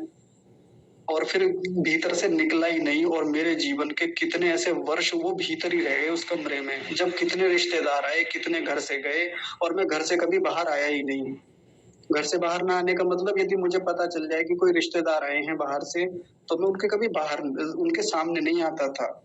और फिर भीतर से निकला ही नहीं। और मेरे जीवन के कितने ऐसे वर्ष वो भीतर ही रह गए उस कमरे में, जब कितने रिश्तेदार आए, कितने घर से गए, और मैं घर से कभी बाहर आया ही नहीं। घर से बाहर ना आने का मतलब, यदि मुझे पता चल जाए कि कोई रिश्तेदार आए हैं बाहर से, तो मैं उनके कभी बाहर उनके सामने नहीं आता था।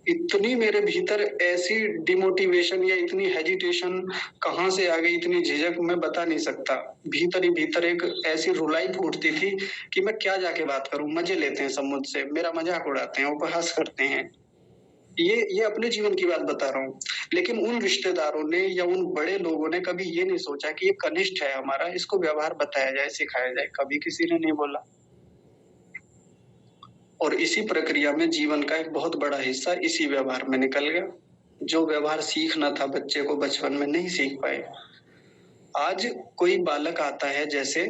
इतनी मेरे भीतर ऐसी डिमोटिवेशन या इतनी हेजिटेशन कहाँ से आ गई, इतनी झिझक मैं बता नहीं सकता। भीतर ही भीतर एक ऐसी रुलाई फूटती थी कि मैं क्या जाके बात करूं। मजे लेते हैं सब मुझसे, मेरा मजाक उड़ाते हैं, उपहास करते हैं। ये अपने जीवन की बात बता रहा हूँ। लेकिन उन रिश्तेदारों ने या उन बड़े लोगों ने कभी ये नहीं सोचा कि ये कनिष्ठ है हमारा, इसको व्यवहार बताया जाए, सिखाया जाए, कभी किसी ने नहीं बोला। और इसी प्रक्रिया में जीवन का एक बहुत बड़ा हिस्सा इसी व्यवहार में निकल गया। जो व्यवहार सीखना था बच्चे को बचपन में, नहीं सीख पाए। आज कोई बालक आता है, जैसे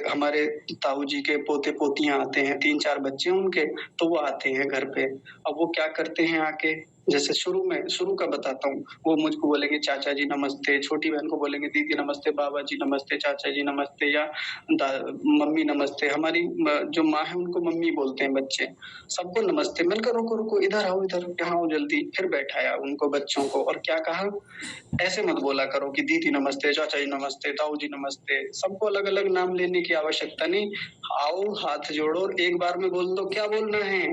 हमारे ताऊ जी के पोते पोतियां आते हैं, 3-4 बच्चे उनके, तो वो आते हैं घर पे। अब वो क्या करते हैं आके, जैसे शुरू का बताता हूँ, वो मुझको बोलेंगे चाचा जी नमस्ते, छोटी बहन को बोलेंगे दीदी नमस्ते, बाबा जी नमस्ते, चाचा जी नमस्ते या मम्मी नमस्ते। हमारी जो माँ है उनको मम्मी बोलते हैं बच्चे, सबको नमस्ते। मैंने कहा रुको रुको, इधर आओ, इधर यहाँ आओ जल्दी। फिर बैठाया उनको बच्चों को और क्या कहा, ऐसे मत बोला करो कि दीदी नमस्ते, चाचा जी नमस्ते, ताऊ जी नमस्ते। सबको अलग अलग नाम लेने की आवश्यकता नहीं। आओ, हाथ जोड़ो और एक बार में बोल दो क्या बोलना है।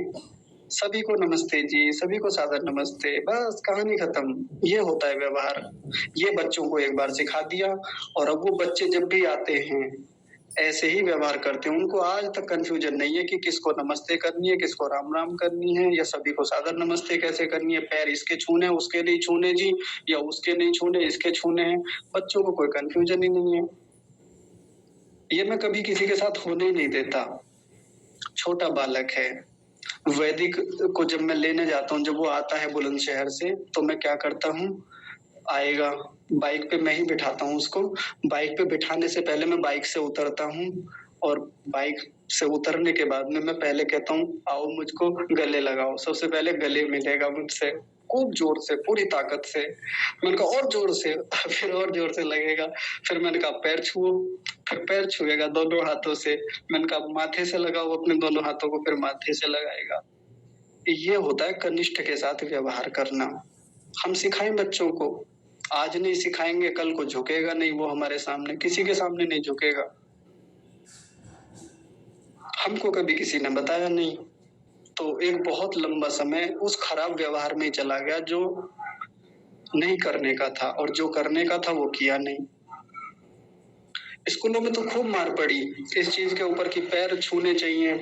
सभी को नमस्ते जी, सभी को सादर नमस्ते, बस कहानी खत्म। ये होता है व्यवहार। ये बच्चों को एक बार सिखा दिया और अब वो बच्चे जब भी आते हैं ऐसे ही व्यवहार करते हैं। उनको आज तक कंफ्यूजन नहीं है कि किसको नमस्ते करनी है, किसको राम राम करनी है या सभी को सादर नमस्ते कैसे करनी है। पैर इसके छूने, उसके नहीं छूने जी, या उसके नहीं छूने, इसके छूने हैं। बच्चों को कोई कंफ्यूजन ही नहीं है। ये मैं कभी किसी के साथ होने ही नहीं देता। छोटा बालक है, वैदिक को जब मैं लेने जाता हूँ, जब वो आता है बुलंदशहर से, तो मैं क्या करता हूँ, आएगा बाइक पे मैं ही बिठाता हूँ उसको। बाइक पे बिठाने से पहले मैं बाइक से उतरता हूँ और बाइक से उतरने के बाद में मैं पहले कहता हूँ आओ मुझको गले लगाओ। सबसे पहले गले मिलेगा मुझसे खूब जोर से, पूरी ताकत से। मैंने कहा और जोर से, फिर और जोर से लगेगा। फिर मैंने कहा पैर छुओ, फिर पैर छुएगा दोनों हाथों से। मैंने कहा माथे से लगाओ अपने दोनों हाथों को, फिर माथे से लगाएगा। ये होता है कनिष्ठ के साथ व्यवहार करना। हम सिखाएं बच्चों को, आज नहीं सिखाएंगे कल को झुकेगा नहीं वो हमारे सामने, किसी के सामने नहीं झुकेगा। हमको कभी किसी ने बताया नहीं, तो एक बहुत लंबा समय उस खराब व्यवहार में चला गया जो नहीं करने का था, और जो करने का था वो किया नहीं। स्कूलों में तो खूब मार पड़ी इस चीज के ऊपर कि पैर छूने चाहिए,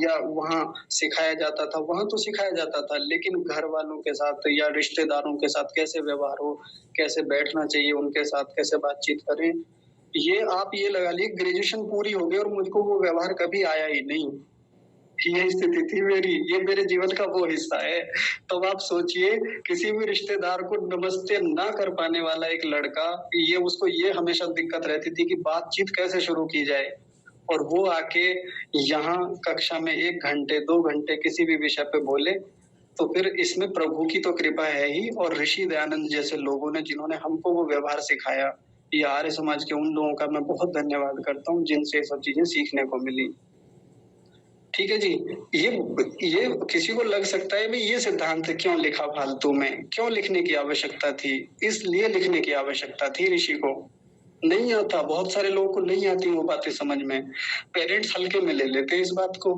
या वहां सिखाया जाता था, वहां तो सिखाया जाता था, लेकिन घर वालों के साथ या रिश्तेदारों के साथ कैसे व्यवहार हो, कैसे बैठना चाहिए उनके साथ, कैसे बातचीत करें, ये आप ये लगा लीजिए ग्रेजुएशन पूरी हो गई और मुझको वो व्यवहार कभी आया ही नहीं। ये स्थिति थी मेरी, ये मेरे जीवन का वो हिस्सा है। तो आप सोचिए, किसी भी रिश्तेदार को नमस्ते ना कर पाने वाला एक लड़का, ये उसको ये हमेशा दिक्कत रहती थी कि बातचीत कैसे शुरू की जाए, और वो आके यहाँ कक्षा में 1 घंटे 2 घंटे किसी भी विषय पे बोले, तो फिर इसमें प्रभु की तो कृपा है ही, और ऋषि दयानंद जैसे लोगों ने जिन्होंने हमको वो व्यवहार सिखाया, ये आर्य समाज के उन लोगों का मैं बहुत धन्यवाद करता हूँ जिनसे ये सब चीजें सीखने को मिली। ठीक है जी। ये किसी को लग सकता है भाई ये सिद्धांत क्यों लिखा फालतू में, क्यों लिखने की आवश्यकता थी। इसलिए लिखने की आवश्यकता थी ऋषि को। नहीं आता, बहुत सारे लोगों को नहीं आती वो बातें समझ में। पेरेंट्स हल्के में ले लेते इस बात को,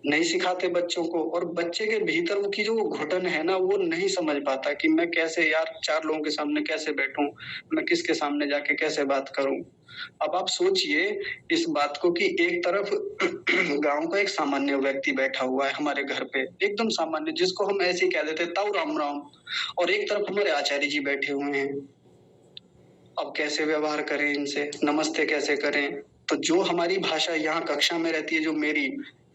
नहीं सिखाते बच्चों को, और बच्चे के भीतर की जो घुटन है ना, वो नहीं समझ पाता कि मैं कैसे यार 4 लोगों के सामने कैसे बैठूं, मैं किसके सामने जाके कैसे बात करूं। अब आप सोचिए इस बात को कि एक तरफ गांव का एक सामान्य व्यक्ति बैठा हुआ है हमारे घर पे, एकदम सामान्य, जिसको हम ऐसे ही कह देते ताऊ राम राम, और एक तरफ हमारे आचार्य जी बैठे हुए हैं। अब कैसे व्यवहार करें इनसे, नमस्ते कैसे करें। तो जो हमारी भाषा यहाँ कक्षा में रहती है, जो मेरी,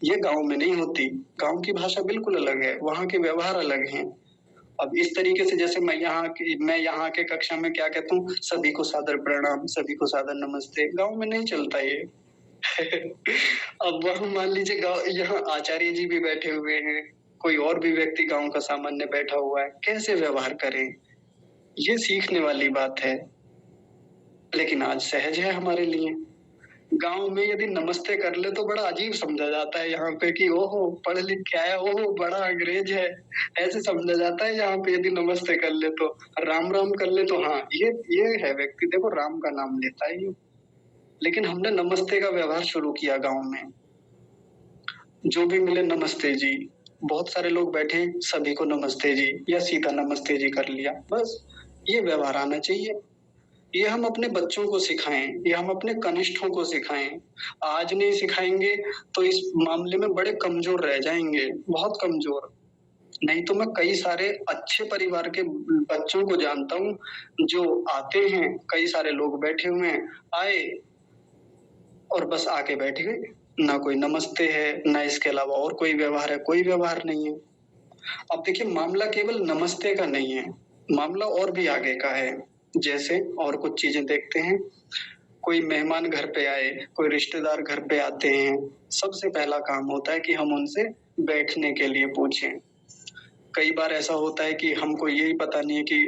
ये गांव में नहीं होती। गांव की भाषा बिल्कुल अलग है, वहां के व्यवहार अलग हैं। अब इस तरीके से जैसे मैं यहाँ के कक्षा में क्या कहता हूँ, सभी को सादर प्रणाम, सभी को सादर नमस्ते, गांव में नहीं चलता ये। अब वह मान लीजिए गांव, यहाँ आचार्य जी भी बैठे हुए हैं, कोई और भी व्यक्ति गांव का सामान्य बैठा हुआ है, कैसे व्यवहार करें, ये सीखने वाली बात है। लेकिन आज सहज है हमारे लिए। गांव में यदि नमस्ते कर ले तो बड़ा अजीब समझा जाता है यहाँ पे कि ओहो पढ़ लिख के आया, ओहो बड़ा अंग्रेज है, ऐसे समझा जाता है यहाँ पे। यदि नमस्ते कर ले तो, राम राम कर ले तो हाँ ये है व्यक्ति, देखो राम का नाम लेता है ये। लेकिन हमने नमस्ते का व्यवहार शुरू किया गाँव में, जो भी मिले नमस्ते जी। बहुत सारे लोग बैठे, सभी को नमस्ते जी या सीधा नमस्ते जी कर लिया, बस ये व्यवहार आना चाहिए। ये हम अपने बच्चों को सिखाएं, ये हम अपने कनिष्ठों को सिखाएं। आज नहीं सिखाएंगे तो इस मामले में बड़े कमजोर रह जाएंगे, बहुत कमजोर। नहीं तो मैं कई सारे अच्छे परिवार के बच्चों को जानता हूँ जो आते हैं, कई सारे लोग बैठे हुए हैं, आए और बस आके बैठ गए, ना कोई नमस्ते है, ना इसके अलावा और कोई व्यवहार है, कोई व्यवहार नहीं है। अब देखिए मामला केवल नमस्ते का नहीं है, मामला और भी आगे का है। जैसे और कुछ चीजें देखते हैं, कोई मेहमान घर पे आए, कोई रिश्तेदार घर पे आते हैं, सबसे पहला काम होता है कि हम उनसे बैठने के लिए पूछें। कई बार ऐसा होता है कि हमको यही पता नहीं है कि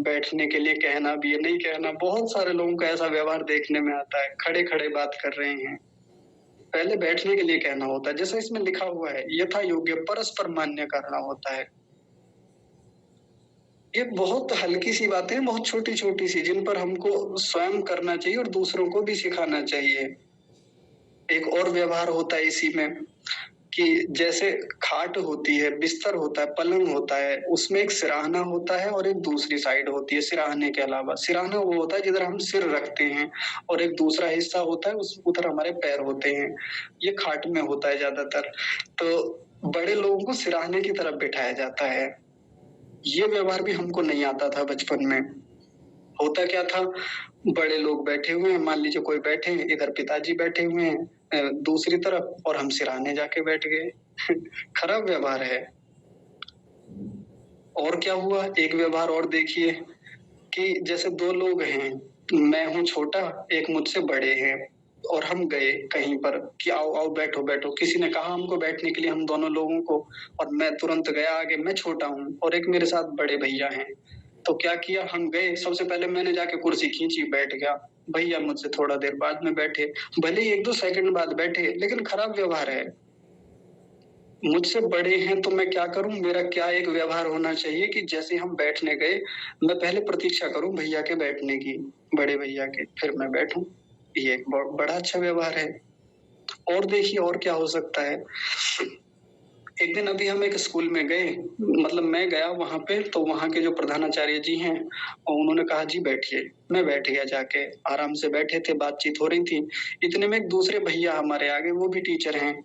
बैठने के लिए कहना भी है, नहीं कहना। बहुत सारे लोगों का ऐसा व्यवहार देखने में आता है, खड़े-खड़े बात कर रहे हैं। पहले बैठने के लिए कहना होता है, जैसा इसमें लिखा हुआ है, यथा योग्य परस्पर मान्य करना होता है। ये बहुत हल्की-सी बातें हैं, बहुत छोटी-छोटी सी, जिन पर हमको स्वयं करना चाहिए और दूसरों को भी सिखाना चाहिए। एक और व्यवहार होता है इसी में कि जैसे खाट होती है, बिस्तर होता है, पलंग होता है, उसमें एक सिरहाना होता है और एक दूसरी साइड होती है सिरहाने के अलावा। सिरहाना वो होता है जिधर हम सिर रखते हैं और एक दूसरा हिस्सा होता है उधर हमारे पैर होते हैं। ये खाट में होता है ज़्यादातर। तो बड़े लोगों को सिरहाने की तरफ बिठाया जाता है। ये व्यवहार भी हमको नहीं आता था बचपन में। होता क्या था, बड़े लोग बैठे हुए हैं, मान लीजिए कोई बैठे हैं, इधर पिताजी बैठे हुए हैं दूसरी तरफ, और हम सिरहाने जाके बैठ गए। खराब व्यवहार है। और क्या हुआ, एक व्यवहार और देखिए कि जैसे 2 लोग हैं, मैं हूँ छोटा, एक मुझसे बड़े हैं और हम गए कहीं पर कि आओ, आओ बैठो, बैठो। किसी ने कहा हमको बैठने के लिए हम दोनों लोगों को, और मैं तुरंत गया आगे, मैं छोटा हूँ और एक मेरे साथ बड़े भैया हैं। तो क्या किया, हम गए, सबसे पहले मैंने जाके कुर्सी खींची, बैठ गया। भैया मुझसे थोड़ा देर बाद में बैठे, भले ही 1-2 सेकंड बाद बैठे, लेकिन खराब व्यवहार है। मुझसे बड़े हैं तो मैं क्या करूँ? मेरा क्या एक व्यवहार होना चाहिए कि जैसे हम बैठने गए, मैं पहले प्रतीक्षा करूँ भैया के बैठने की, बड़े भैया के, फिर मैं बैठूँ। ये एक बड़ा अच्छा व्यवहार है। और देखिए और क्या हो सकता है। एक दिन अभी हम एक स्कूल में गए, मतलब मैं गया वहाँ पे, तो वहाँ के जो प्रधानाचार्य जी हैं, उन्होंने कहा जी बैठिए। मैं बैठ गया जाके, आराम से बैठे थे, बातचीत हो रही थी। इतने में एक दूसरे भैया हमारे आगे, वो भी टीचर हैं।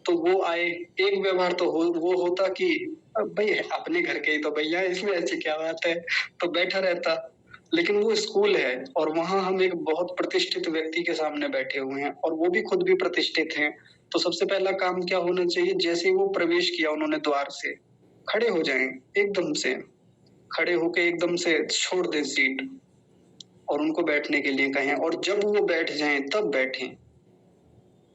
तो वो आए, एक व्यवहार तो वो होता कि भाई अपने घर के ही तो भैया हैं, इसमें ऐसी क्या बात है, तो बैठा रहता। लेकिन वो स्कूल है और वहाँ हम एक बहुत प्रतिष्ठित व्यक्ति के सामने बैठे हुए हैं और वो भी खुद भी प्रतिष्ठित हैं। तो सबसे पहला काम क्या होना चाहिए, जैसे ही वो प्रवेश किया उन्होंने द्वार से, खड़े हो जाएँ एकदम से, खड़े होके एकदम से छोड़ दें सीट और उनको बैठने के लिए कहें, और जब वो बैठ जाएँ तब बैठें।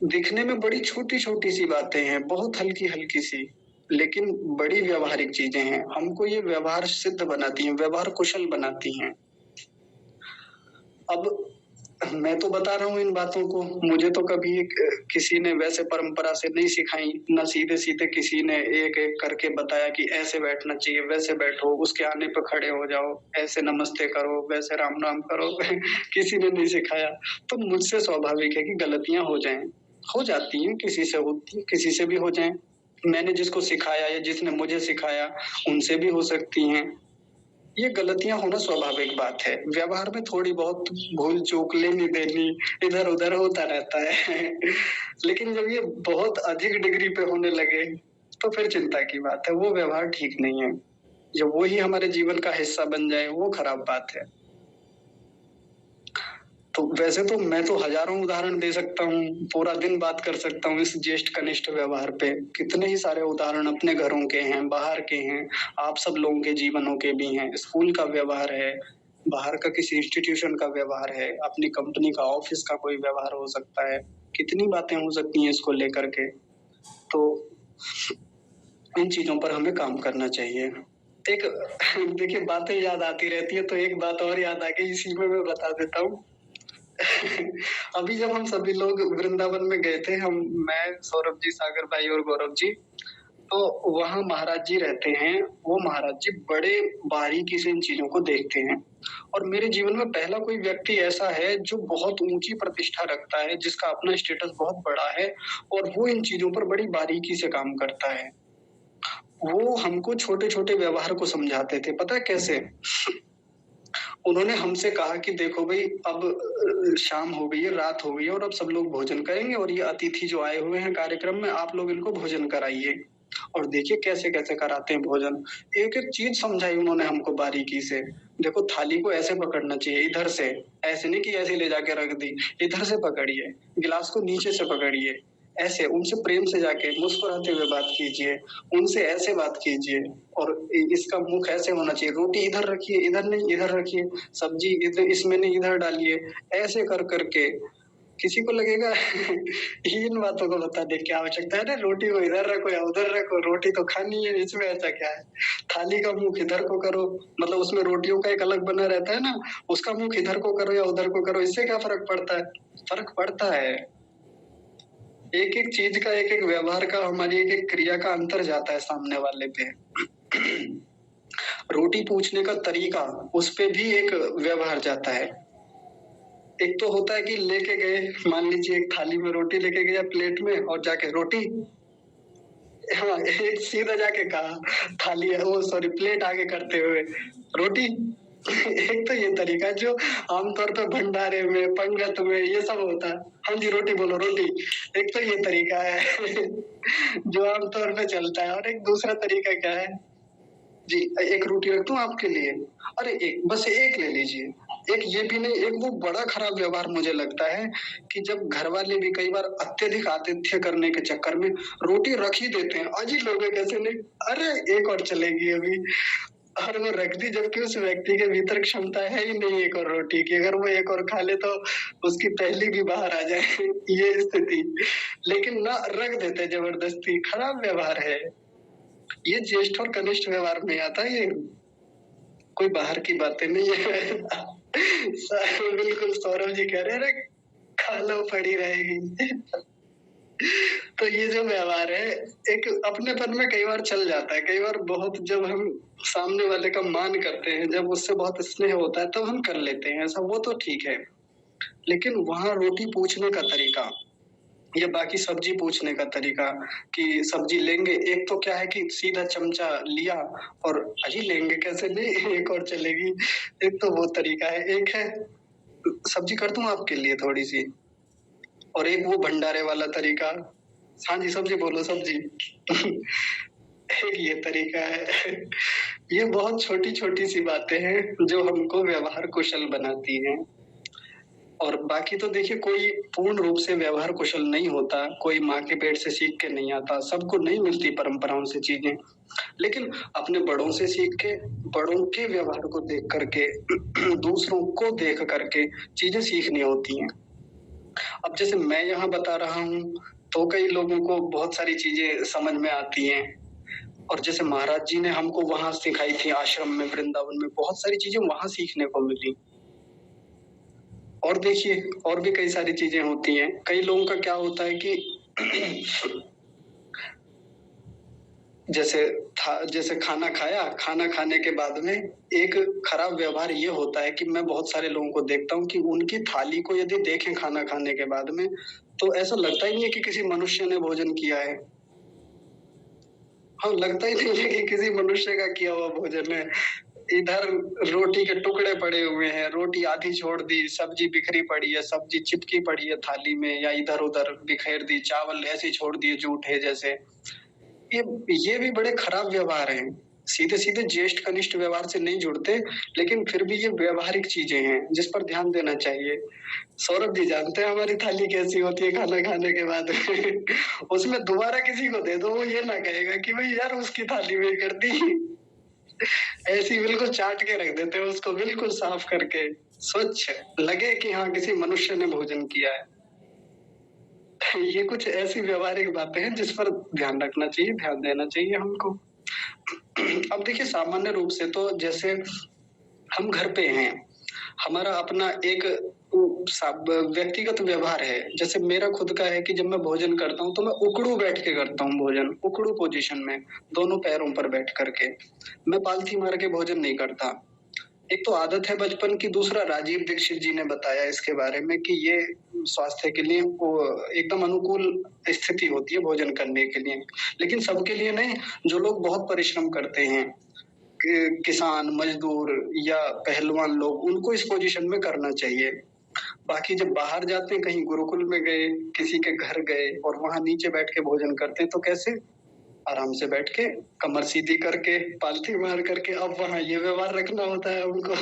दिखने में बड़ी छोटी-छोटी सी बातें हैं, बहुत हल्की-हल्की सी, लेकिन बड़ी व्यावहारिक चीज़ें हैं। हमको ये व्यवहार सिद्ध बनाती हैं, व्यवहार कुशल बनाती हैं। अब मैं तो बता रहा हूँ इन बातों को, मुझे तो कभी किसी ने वैसे परंपरा से नहीं सिखाई, ना सीधे-सीधे किसी ने एक-एक करके बताया कि ऐसे बैठना चाहिए, वैसे बैठो, उसके आने पे खड़े हो जाओ, ऐसे नमस्ते करो, वैसे राम-राम करो। किसी ने नहीं सिखाया। तो मुझसे स्वाभाविक है कि गलतियाँ हो जाएँ, हो जाती हैं, किसी से होती हैं, किसी से भी हो जाएँ। मैंने जिसको सिखाया या जिसने मुझे सिखाया, उनसे भी हो सकती हैं। ये गलतियाँ होना स्वाभाविक बात है। व्यवहार में थोड़ी बहुत भूल-चूक, लेनी-देनी, इधर-उधर होता रहता है। लेकिन जब ये बहुत अधिक डिग्री पे होने लगे, तो फिर चिंता की बात है, वो व्यवहार ठीक नहीं है। जब वो ही हमारे जीवन का हिस्सा बन जाए, वो खराब बात है। तो वैसे तो मैं तो हज़ारों उदाहरण दे सकता हूँ, पूरा दिन बात कर सकता हूँ इस ज्येष्ठ-कनिष्ठ व्यवहार पे। कितने ही सारे उदाहरण अपने घरों के हैं, बाहर के हैं, आप सब लोगों के जीवनों के भी हैं। स्कूल का व्यवहार है, बाहर का किसी इंस्टीट्यूशन का व्यवहार है, अपनी कंपनी का, ऑफ़िस का कोई व्यवहार हो सकता है। कितनी बातें हो सकती हैं इसको लेकर के। तो इन चीज़ों पर हमें काम करना चाहिए। एक देखिए बातें याद आती रहती हैं, तो एक बात और याद आ गई, इसी में मैं बता देता हूँ। अभी जब हम सभी लोग वृंदावन में गए थे, मैं, सौरभ जी, सागर भाई और गौरव जी, तो वहाँ महाराज जी रहते हैं। वो महाराज जी बड़े बारीकी से इन चीज़ों को देखते हैं और मेरे जीवन में पहला कोई व्यक्ति ऐसा है जो बहुत ऊँची प्रतिष्ठा रखता है, जिसका अपना स्टेटस बहुत बड़ा है और वो इन चीज़ों पर बड़ी बारीकी से काम करता है। वो हमको छोटे-छोटे व्यवहार को समझाते थे, पता है कैसे? उन्होंने हमसे कहा कि देखो भई अब शाम हो गई है, रात हो गई है और अब सब लोग भोजन करेंगे और ये अतिथि जो आए हुए हैं कार्यक्रम में, आप लोग इनको भोजन कराइए। और देखिए कैसे-कैसे कराते हैं भोजन। एक-एक चीज़ समझाई उन्होंने हमको बारीकी से। देखो थाली को ऐसे पकड़ना चाहिए, इधर से, ऐसे नहीं कि ऐसे ले जाके रख दी, इधर से पकड़िए, गिलास को नीचे से पकड़िए, ऐसे उनसे प्रेम से जाके मुस्कुराते हुए बात कीजिए, उनसे ऐसे बात कीजिए और इसका मुख ऐसे होना चाहिए, रोटी इधर रखिए, इधर नहीं, इधर रखिए, सब्जी इधर, इसमें नहीं, इधर डालिए, ऐसे कर कर के किसी को लगेगा इन बातों को बताने की आवश्यकता है ना, रोटी को इधर रखो या उधर रखो, रोटी तो खानी है, इसमें ऐसा क्या है? थाली का मुँह किधर को करो, मतलब उसमें रोटियों का एक अलग बना रहता है ना, उसका मुँह किधर को करो या उधर को करो, इससे क्या फ़र्क पड़ता है? फ़र्क पड़ता है। एक-एक चीज़ का, एक-एक व्यवहार का, हमारी एक-एक क्रिया का अंतर जाता है सामने वाले पे। रोटी पूछने का तरीका, उस पे भी एक व्यवहार जाता है। एक तो होता है कि लेके गए, मान लीजिए एक थाली में रोटी लेके गया प्लेट में और जाके रोटी, हाँ, एक सीधा जाके कहा थाली वो सॉरी प्लेट आगे करते हुए रोटी। एक तो ये तरीका जो आमतौर पे भंडारे में, पंगत में ये सब होता है। हाँ जी, रोटी बोलो रोटी। एक तो ये तरीका है जो आमतौर पे चलता है, और एक दूसरा तरीका क्या है? जी, एक रोटी रख दूँ आपके लिए? अरे एक, बस एक ले लीजिए। एक ये भी नहीं, एक वो बड़ा खराब व्यवहार मुझे लगता है कि जब घरवाले भी कई बार अत्यधिक आतिथ्य करने के चक्कर में रोटी रख ही देते हैं। अजी लोगे कैसे नहीं? अरे एक और चलेगी अभी, और वो रख दी, जबकि उस व्यक्ति के भीतर क्षमता है ही नहीं एक और रोटी की। अगर वो एक और खा ले तो उसकी पहली भी बाहर आ जाए ये स्थिति। लेकिन ना, रख देते हैं ज़बरदस्ती, खराब व्यवहार है। ये ज्येष्ठ और कनिष्ठ व्यवहार में आता है ये, कोई बाहर की बातें नहीं है। बिल्कुल सौरभ जी कह रहे हैं, अरे खा लो पड़ी रहेगी। तो ये जो व्यवहार है, एक अपनेपन में कई बार चल जाता है। कई बार बहुत जब हम सामने वाले का मान करते हैं, जब उससे बहुत स्नेह होता है, तब हम कर लेते हैं ऐसा, वो तो ठीक है। लेकिन वहाँ रोटी पूछने का तरीका या बाकी सब्जी पूछने का तरीका कि सब्जी लेंगे, एक तो क्या है कि सीधा चमचा लिया और अजी लेंगे कैसे नहीं, एक और चलेगी। एक तो वो तरीका है, एक है सब्जी कर दूं आपके लिए थोड़ी सी, और एक वो भंडारे वाला तरीका, हाँ जी सब्जी बोलो सब्जी। एक ये तरीका है। ये बहुत छोटी छोटी सी बातें हैं जो हमको व्यवहार कुशल बनाती हैं। और बाकी तो देखिए, कोई पूर्ण रूप से व्यवहार कुशल नहीं होता, कोई माँ के पेट से सीख के नहीं आता, सबको नहीं मिलती परंपराओं से चीजें। लेकिन अपने बड़ों से सीख के, बड़ों के व्यवहार को देख करके, दूसरों को देख करके चीजें सीखनी होती हैं। अब जैसे मैं यहाँ बता रहा हूँ, तो कई लोगों को बहुत सारी चीजें समझ में आती हैं, और जैसे महाराज जी ने हमको वहां सिखाई थी आश्रम में, वृंदावन में बहुत सारी चीजें वहां सीखने को मिली। और देखिए, और भी कई सारी चीजें होती हैं। कई लोगों का क्या होता है कि जैसे खाना खाया, खाना खाने के बाद में एक खराब व्यवहार ये होता है कि मैं बहुत सारे लोगों को देखता हूँ कि उनकी थाली को यदि देखें खाना खाने के बाद में, तो ऐसा लगता ही नहीं है कि किसी मनुष्य ने भोजन किया है। हाँ, लगता ही नहीं है कि किसी मनुष्य का किया हुआ भोजन है। इधर रोटी के टुकड़े पड़े हुए हैं, रोटी आधी छोड़ दी, सब्जी बिखरी पड़ी है, सब्जी चिपकी पड़ी है थाली में या इधर-उधर बिखेर दी, चावल ऐसे ही छोड़ दिए जूठे जैसे। ये ये भी बड़े खराब व्यवहार हैं। सीधे-सीधे ज्येष्ठ कनिष्ठ व्यवहार से नहीं जुड़ते, लेकिन फिर भी ये व्यावहारिक चीजें हैं जिस पर ध्यान देना चाहिए। सौरभ जी जानते हैं हमारी थाली कैसी होती है खाना खाने के बाद में। उसमें दोबारा किसी को दे दो, वो ये ना कहेगा कि भाई यार उसकी थाली में कर दी। ऐसी बिल्कुल चाट के रख देते हैं उसको, बिल्कुल साफ करके, स्वच्छ लगे कि हाँ किसी मनुष्य ने भोजन किया है। ये कुछ ऐसी व्यवहारिक बातें हैं जिस पर ध्यान रखना चाहिए, ध्यान देना चाहिए हमको। अब देखिए, सामान्य रूप से तो जैसे हम घर पे हैं, हमारा अपना एक व्यक्तिगत व्यवहार है। जैसे मेरा खुद का है कि जब मैं भोजन करता हूँ तो मैं उकड़ू बैठ के करता हूँ भोजन, उकड़ू पोजीशन में, दोनों पैरों पर बैठ करके। मैं पालथी मार के भोजन नहीं करता। एक तो आदत है बचपन की, दूसरा राजीव दीक्षित जी ने बताया इसके बारे में कि ये स्वास्थ्य के लिए वो एकदम अनुकूल स्थिति होती है भोजन करने के लिए। लेकिन सबके लिए नहीं, जो लोग बहुत परिश्रम करते हैं, किसान, मजदूर या पहलवान लोग, उनको इस पोजीशन में करना चाहिए। बाकी जब बाहर जाते हैं, कहीं गुरुकुल में गए, किसी के घर गए और वहां नीचे बैठ के भोजन करते हैं, तो कैसे? आराम से बैठ के, कमर सीधी करके, पालथी मार करके, अब वहां ये व्यवहार रखना होता है उनको।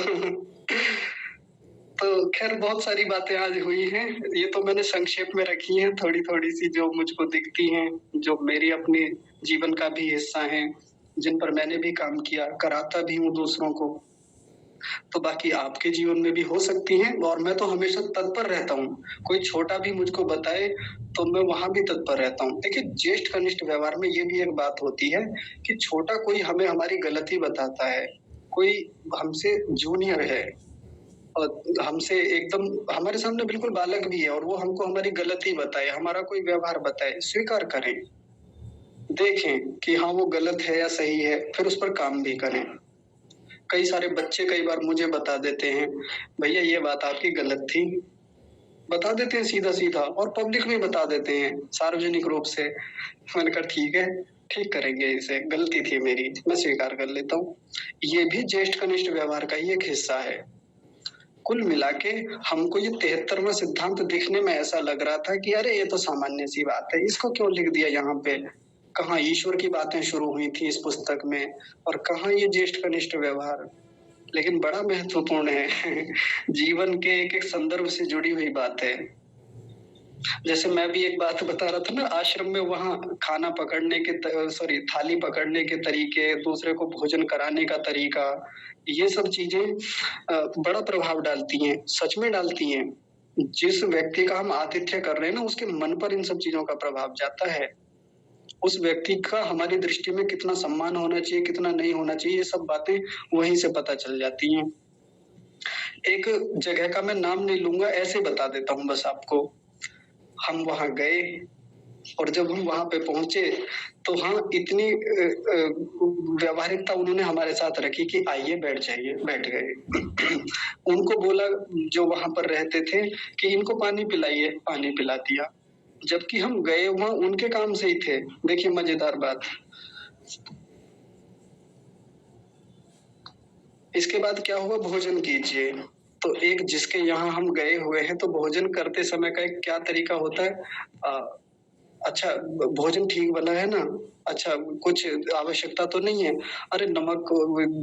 तो खैर बहुत सारी बातें आज हुई हैं। ये तो मैंने संक्षेप में रखी हैं, थोड़ी-थोड़ी सी जो मुझको दिखती हैं, जो मेरी अपने जीवन का भी हिस्सा हैं, जिन पर मैंने भी काम किया, कराता भी हूँ दूसरों को। तो बाकी आपके जीवन में भी हो सकती हैं और मैं तो हमेशा तत्पर रहता हूँ। कोई छोटा भी मुझको बताए तो मैं वहाँ भी तत्पर रहता हूँ। देखिए ज्येष्ठ कनिष्ठ व्यवहार में ये भी एक बात होती है कि छोटा कोई हमें हमारी गलती बताता है, कोई हमसे जूनियर है और हमसे एकदम हमारे सामने बिल्कुल बालक भी है और वो हमको हमारी गलती बताए, हमारा कोई व्यवहार बताए, स्वीकार करें। देखें कि हाँ, वो गलत है या सही है, फिर उस पर काम भी करें। कई सारे बच्चे कई बार मुझे बता देते हैं, भैया ये बात आपकी गलत थी। बता देते हैं सीधा-सीधा और पब्लिक में बता देते हैं, सार्वजनिक रूप से। मैंने कहा ठीक है, ठीक करेंगे इसे, गलती थी मेरी, मैं स्वीकार कर लेता हूँ। ये भी ज्येष्ठ कनिष्ठ व्यवहार का ही एक हिस्सा है। कुल मिला के हमको ये 73वां सिद्धांत दिखने में ऐसा लग रहा था कि अरे ये तो सामान्य सी बात है, इसको क्यों लिख दिया यहाँ पे? कहाँ ईश्वर की बातें शुरू हुई थी इस पुस्तक में और कहाँ ये ज्येष्ठ कनिष्ठ व्यवहार। लेकिन बड़ा महत्वपूर्ण है जीवन के एक-एक संदर्भ से जुड़ी हुई बात है। जैसे मैं भी एक बात बता रहा था ना आश्रम में वहाँ खाना पकड़ने के थाली पकड़ने के तरीके, दूसरे को भोजन कराने का तरीका, ये सब चीज़ें बड़ा प्रभाव डालती हैं, सच में डालती हैं। जिस व्यक्ति का हम आतिथ्य कर रहे हैं ना उसके मन पर इन सब चीज़ों का प्रभाव जाता है। उस व्यक्ति का हमारी दृष्टि में कितना सम्मान होना चाहिए, कितना नहीं होना चाहिए, ये सब बातें वहीं से पता चल जाती हैं। एक जगह का मैं नाम नहीं लूँगा, ऐसे बता देता हूँ बस आपको। हम वहाँ गए और जब हम वहाँ पे पहुँचे तो हाँ, इतनी व्यावहारिकता उन्होंने हमारे साथ रखी कि आइए बैठ जाइए, बैठ गए। उनको बोला जो वहाँ पर रहते थे कि इनको पानी पिलाइए, पानी पिला दिया। जबकि हम गए वहाँ उनके काम से ही थे। देखिए मज़ेदार बात। इसके बाद क्या हुआ भोजन कीजिए। तो एक जिसके यहाँ हम गए हुए हैं तो भोजन करते समय का एक क्या तरीका होता है अच्छा भोजन ठीक बना है ना? अच्छा कुछ आवश्यकता तो नहीं है? अरे नमक,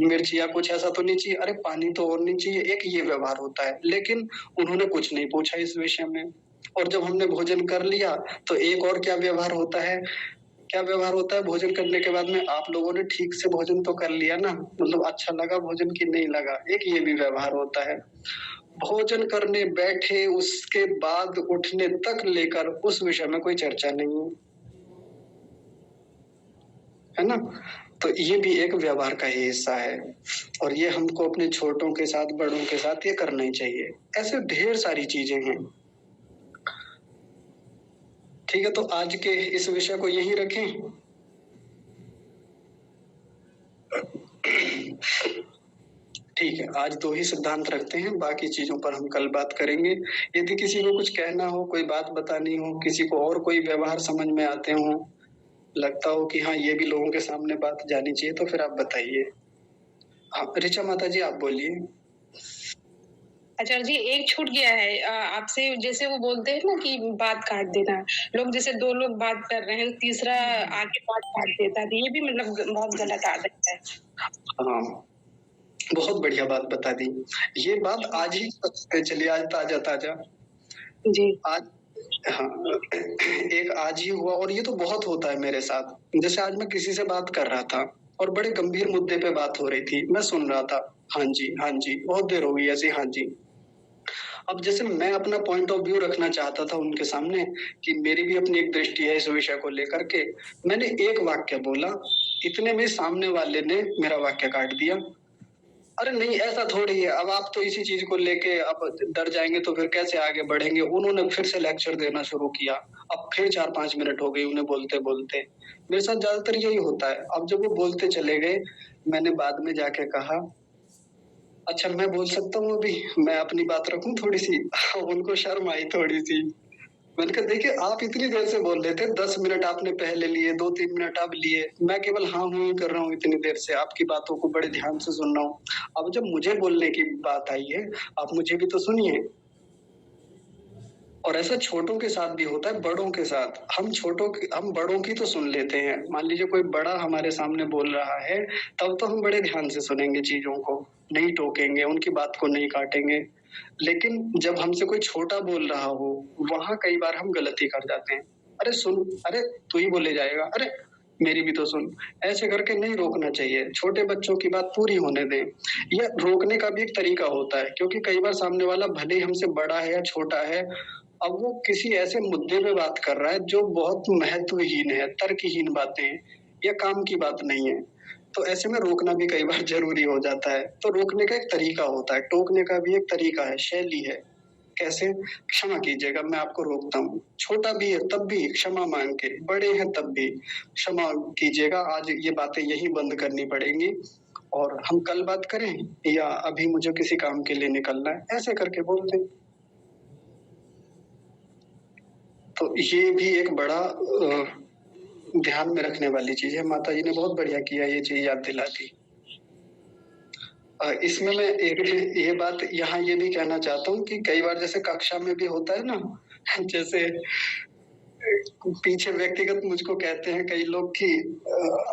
मिर्च या कुछ ऐसा तो नहीं चाहिए? अरे पानी तो और नहीं चाहिए? एक ये व्यवहार होता है। लेकिन उन्होंने कुछ नहीं पूछा इस विषय में। और जब हमने भोजन कर लिया तो एक और क्या व्यवहार होता है? क्या व्यवहार होता है भोजन करने के बाद में आप लोगों ने ठीक से भोजन तो कर लिया ना? मतलब अच्छा लगा भोजन कि नहीं लगा? एक ये भी व्यवहार होता है। भोजन करने बैठे उसके बाद उठने तक लेकर उस विषय में कोई चर्चा नहीं है। है ना? तो ये भी एक व्यवहार का ही हिस्सा है और ये हमको अपने छोटों के साथ, बड़ों के साथ ये करना ही चाहिए। ऐसे ढेर सारी चीज़ें हैं। ठीक है, तो आज के इस विषय को यहीं रखें। ठीक है, आज 2 ही सिद्धांत रखते हैं, बाकी चीज़ों पर हम कल बात करेंगे। यदि किसी को कुछ कहना हो, कोई बात बतानी हो, किसी को और कोई व्यवहार समझ में आते हों, लगता हो कि हाँ, ये भी लोगों के सामने बात जानी चाहिए, तो फिर आप बताइए। हाँ, ऋचा माता जी आप बोलिए। आचार्य जी एक छूट गया है आपसे जैसे वो बोलते हैं ना कि बात काट देना। लोग जैसे 2 लोग बात कर रहे हैं, तीसरा आके बात काट देता है, तो ये भी मतलब बहुत गलत आदत है। हाँ, बहुत बढ़िया बात बता दी। ये बात आज ही चलिए आज ताज़ा-ताज़ा। जी। आज हाँ, एक आज ही हुआ और ये तो बहुत होता है मेरे साथ। जैसे आज मैं किसी से बात कर रहा था और बड़े गंभीर मुद्दे पे बात हो रही थी। मैं सुन रहा था, हाँ जी, हाँ जी, बहुत देर हो गई ऐसे हाँ जी। अब जैसे मैं अपना पॉइंट ऑफ व्यू रखना चाहता था उनके सामने कि मेरी भी अपनी एक दृष्टि है इस विषय को लेकर के। मैंने एक वाक्य बोला, इतने में सामने वाले ने मेरा वाक्य काट दिया। अरे नहीं ऐसा थोड़ी है, अब आप तो इसी चीज़ को लेके अब डर जाएँगे तो फिर कैसे आगे बढ़ेंगे? उन्होंने फिर से लेक्चर देना शुरू किया। अब फिर 4-5 मिनट हो गई उन्हें बोलते-बोलते। मेरे साथ ज़्यादातर यही होता है। अब जब वो बोलते चले गए, मैंने बाद में जाके कहा, अच्छा मैं बोल सकता हूँ अभी? मैं अपनी बात रखूँ थोड़ी-सी? उनको शर्म आई थोड़ी-सी। मैंने कहा देखिए आप इतनी देर से बोल रहे थे, 10 मिनट आपने पहले लिए, 2-3 मिनट अब लिए। मैं केवल हाँ, हूँ ही कर रहा हूँ इतनी देर से, आपकी बातों को बड़े ध्यान से सुन रहा हूँ। अब जब मुझे बोलने की बात आई है, आप मुझे भी तो सुनिए। और ऐसा छोटों के साथ भी होता है, बड़ों के साथ। हम बड़ों की तो सुन लेते हैं। मान लीजिए कोई बड़ा हमारे सामने बोल रहा है, तब तो हम बड़े ध्यान से सुनेंगे चीज़ों को, नहीं टोकेंगे, उनकी बात को नहीं काटेंगे। लेकिन जब हमसे कोई छोटा बोल रहा हो, वहाँ कई बार हम गलती कर जाते हैं। अरे सुन, अरे तू ही बोले जाएगा, अरे मेरी भी तो सुन। ऐसे करके नहीं रोकना चाहिए, छोटे बच्चों की बात पूरी होने दें। यह रोकने का भी एक तरीका होता है, क्योंकि कई बार सामने वाला भले ही हमसे बड़ा है या छोटा है, अब वो किसी ऐसे मुद्दे पे बात कर रहा है जो बहुत महत्वहीन है, तर्कहीन बातें हैं या काम की बात नहीं है। तो ऐसे में रोकना भी कई बार ज़रूरी हो जाता है। तो रोकने का एक तरीका होता है, टोकने का भी एक तरीका है, शैली है। कैसे? क्षमा कीजिएगा, मैं आपको रोकता हूँ। छोटा भी है तब भी क्षमा माँग के, बड़े हैं तब भी क्षमा कीजिएगा, आज ये बातें यहीं बंद करनी पड़ेंगी और हम कल बात करें या अभी मुझे किसी काम के लिए निकलना है, ऐसे करके बोल दें। तो ये भी एक बड़ा ध्यान में रखने वाली चीज़ है। माताजी ने बहुत बढ़िया किया ये चीज़ याद दिला दी। इसमें मैं एक ये बात यहाँ ये भी कहना चाहता हूँ कि कई बार जैसे कक्षा में भी होता है ना, जैसे पीछे व्यक्तिगत मुझको कहते हैं कई लोग कि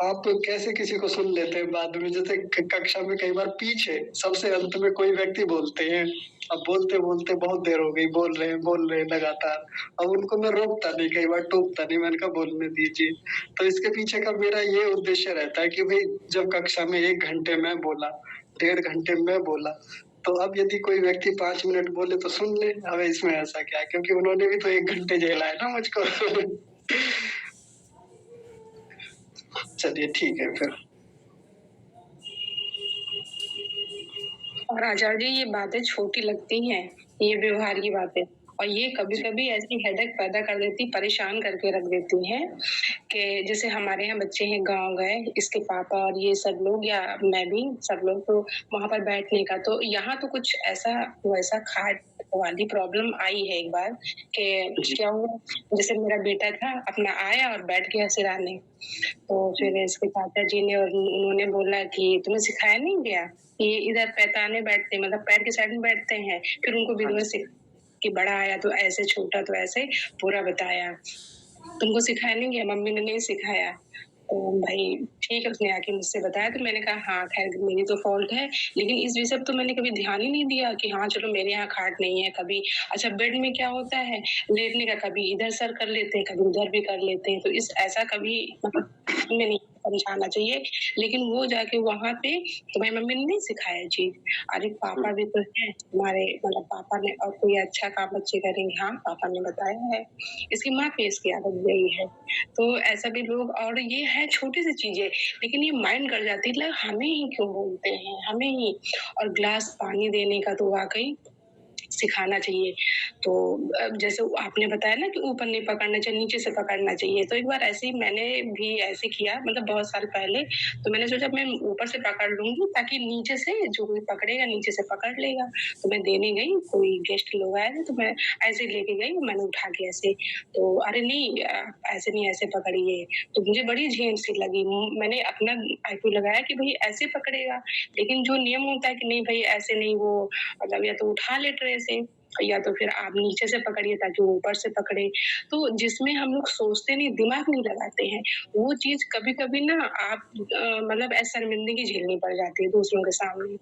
आप कैसे किसी को सुन लेते हैं बाद में। जैसे कक्षा में कई बार पीछे सबसे अंत में कोई व्यक्ति बोलते हैं, अब बोलते बोलते बहुत देर हो गई, बोल रहे हैं लगातार। अब उनको मैं रोकता नहीं, कई बार टोकता नहीं, मैंने कहा बोलने दीजिए। तो इसके पीछे का मेरा ये उद्देश्य रहता है कि भाई जब कक्षा में 1 घंटे मैं बोला, 1.5 घंटे मैं बोला, तो अब यदि कोई व्यक्ति 5 मिनट बोले तो सुन ले। अब इसमें ऐसा क्या है, क्योंकि उन्होंने भी तो 1 घंटे झेला है ना मुझको। चलिए ठीक है फिर। और आचार्य जी, ये बातें छोटी लगती हैं, ये व्यवहार की बातें, और ये कभी-कभी ऐसी हेडेक पैदा कर देती, परेशान करके रख देती हैं कि जैसे हमारे यहाँ बच्चे हैं, गाँव गए, इसके पापा और ये सब लोग या मैं भी, सब लोग, तो वहाँ पर बैठने का, तो यहाँ तो कुछ ऐसा वैसा खाट वाली प्रॉब्लम आई है एक बार कि क्या हुआ, जैसे मेरा बेटा था, अपना आया और बैठ गया सिराने। तो फिर इसके चाचा जी ने और उन्होंने बोला कि तुम्हें सिखाया नहीं गया? ये इधर पैताने बैठते, मतलब पैर के साइड में बैठते हैं। फिर उनको विधवा कि बड़ा आया तो ऐसे, छोटा तो ऐसे, पूरा बताया। तुमको सिखाया नहीं गया? मम्मी ने नहीं सिखाया। तो भाई ठीक है, उसने आके मुझसे बताया, तो मैंने कहा हाँ, खैर मेरी तो फॉल्ट है, लेकिन इस विषय पे तो मैंने कभी ध्यान ही नहीं दिया कि हाँ चलो मेरे यहाँ खाट नहीं है कभी। अच्छा, बेड में क्या होता है, लेटने का कभी इधर सर कर लेते हैं, कभी उधर भी कर लेते हैं, तो इस ऐसा कभी मतलब में नहीं समझाना चाहिए। लेकिन वो जाके वहाँ पे तुम्हारी मम्मी ने नहीं सिखाया जी। अरे पापा भी तो हैं हमारे, मतलब पापा ने, और कोई अच्छा काम बच्चे करेंगे, हाँ पापा ने बताया है, इसकी माँ पे इसकी आदत गई है। तो ऐसा भी लोग, और ये है छोटी सी चीजें, लेकिन ये माइंड कर जाती है, मतलब हमें ही क्यों बोलते हैं, हमें ही। और ग्लास पानी देने का तो वाकई सिखाना चाहिए। तो जैसे आपने बताया ना कि ऊपर नहीं पकड़ना चाहिए, नीचे से पकड़ना चाहिए, तो एक बार ऐसे ही मैंने भी ऐसे किया, मतलब बहुत साल पहले। तो मैंने सोचा मैं ऊपर से पकड़ लूंगी ताकि नीचे से जो कोई पकड़ेगा नीचे से पकड़ लेगा। तो मैं देने गई, कोई गेस्ट लोग आए थे, तो मैं ऐसे लेके गई, मैंने उठा के ऐसे, तो अरे नहीं ऐसे नहीं, ऐसे पकड़िए। तो मुझे बड़ी झेम सी लगी। मैंने अपना आईक्यू लगाया कि भाई ऐसे पकड़ेगा, लेकिन जो नियम होता है कि नहीं भाई ऐसे नहीं, वो मतलब या तो उठा ले ट्रे से, या तो फिर आप नीचे से पकड़िए ताकि वो ऊपर से पकड़े। तो जिसमें हम लोग सोचते नहीं, दिमाग नहीं लगाते हैं, वो चीज़ कभी-कभी ना आप मतलब शर्मिंदगी झेलनी पड़ जाती है दूसरों के सामने।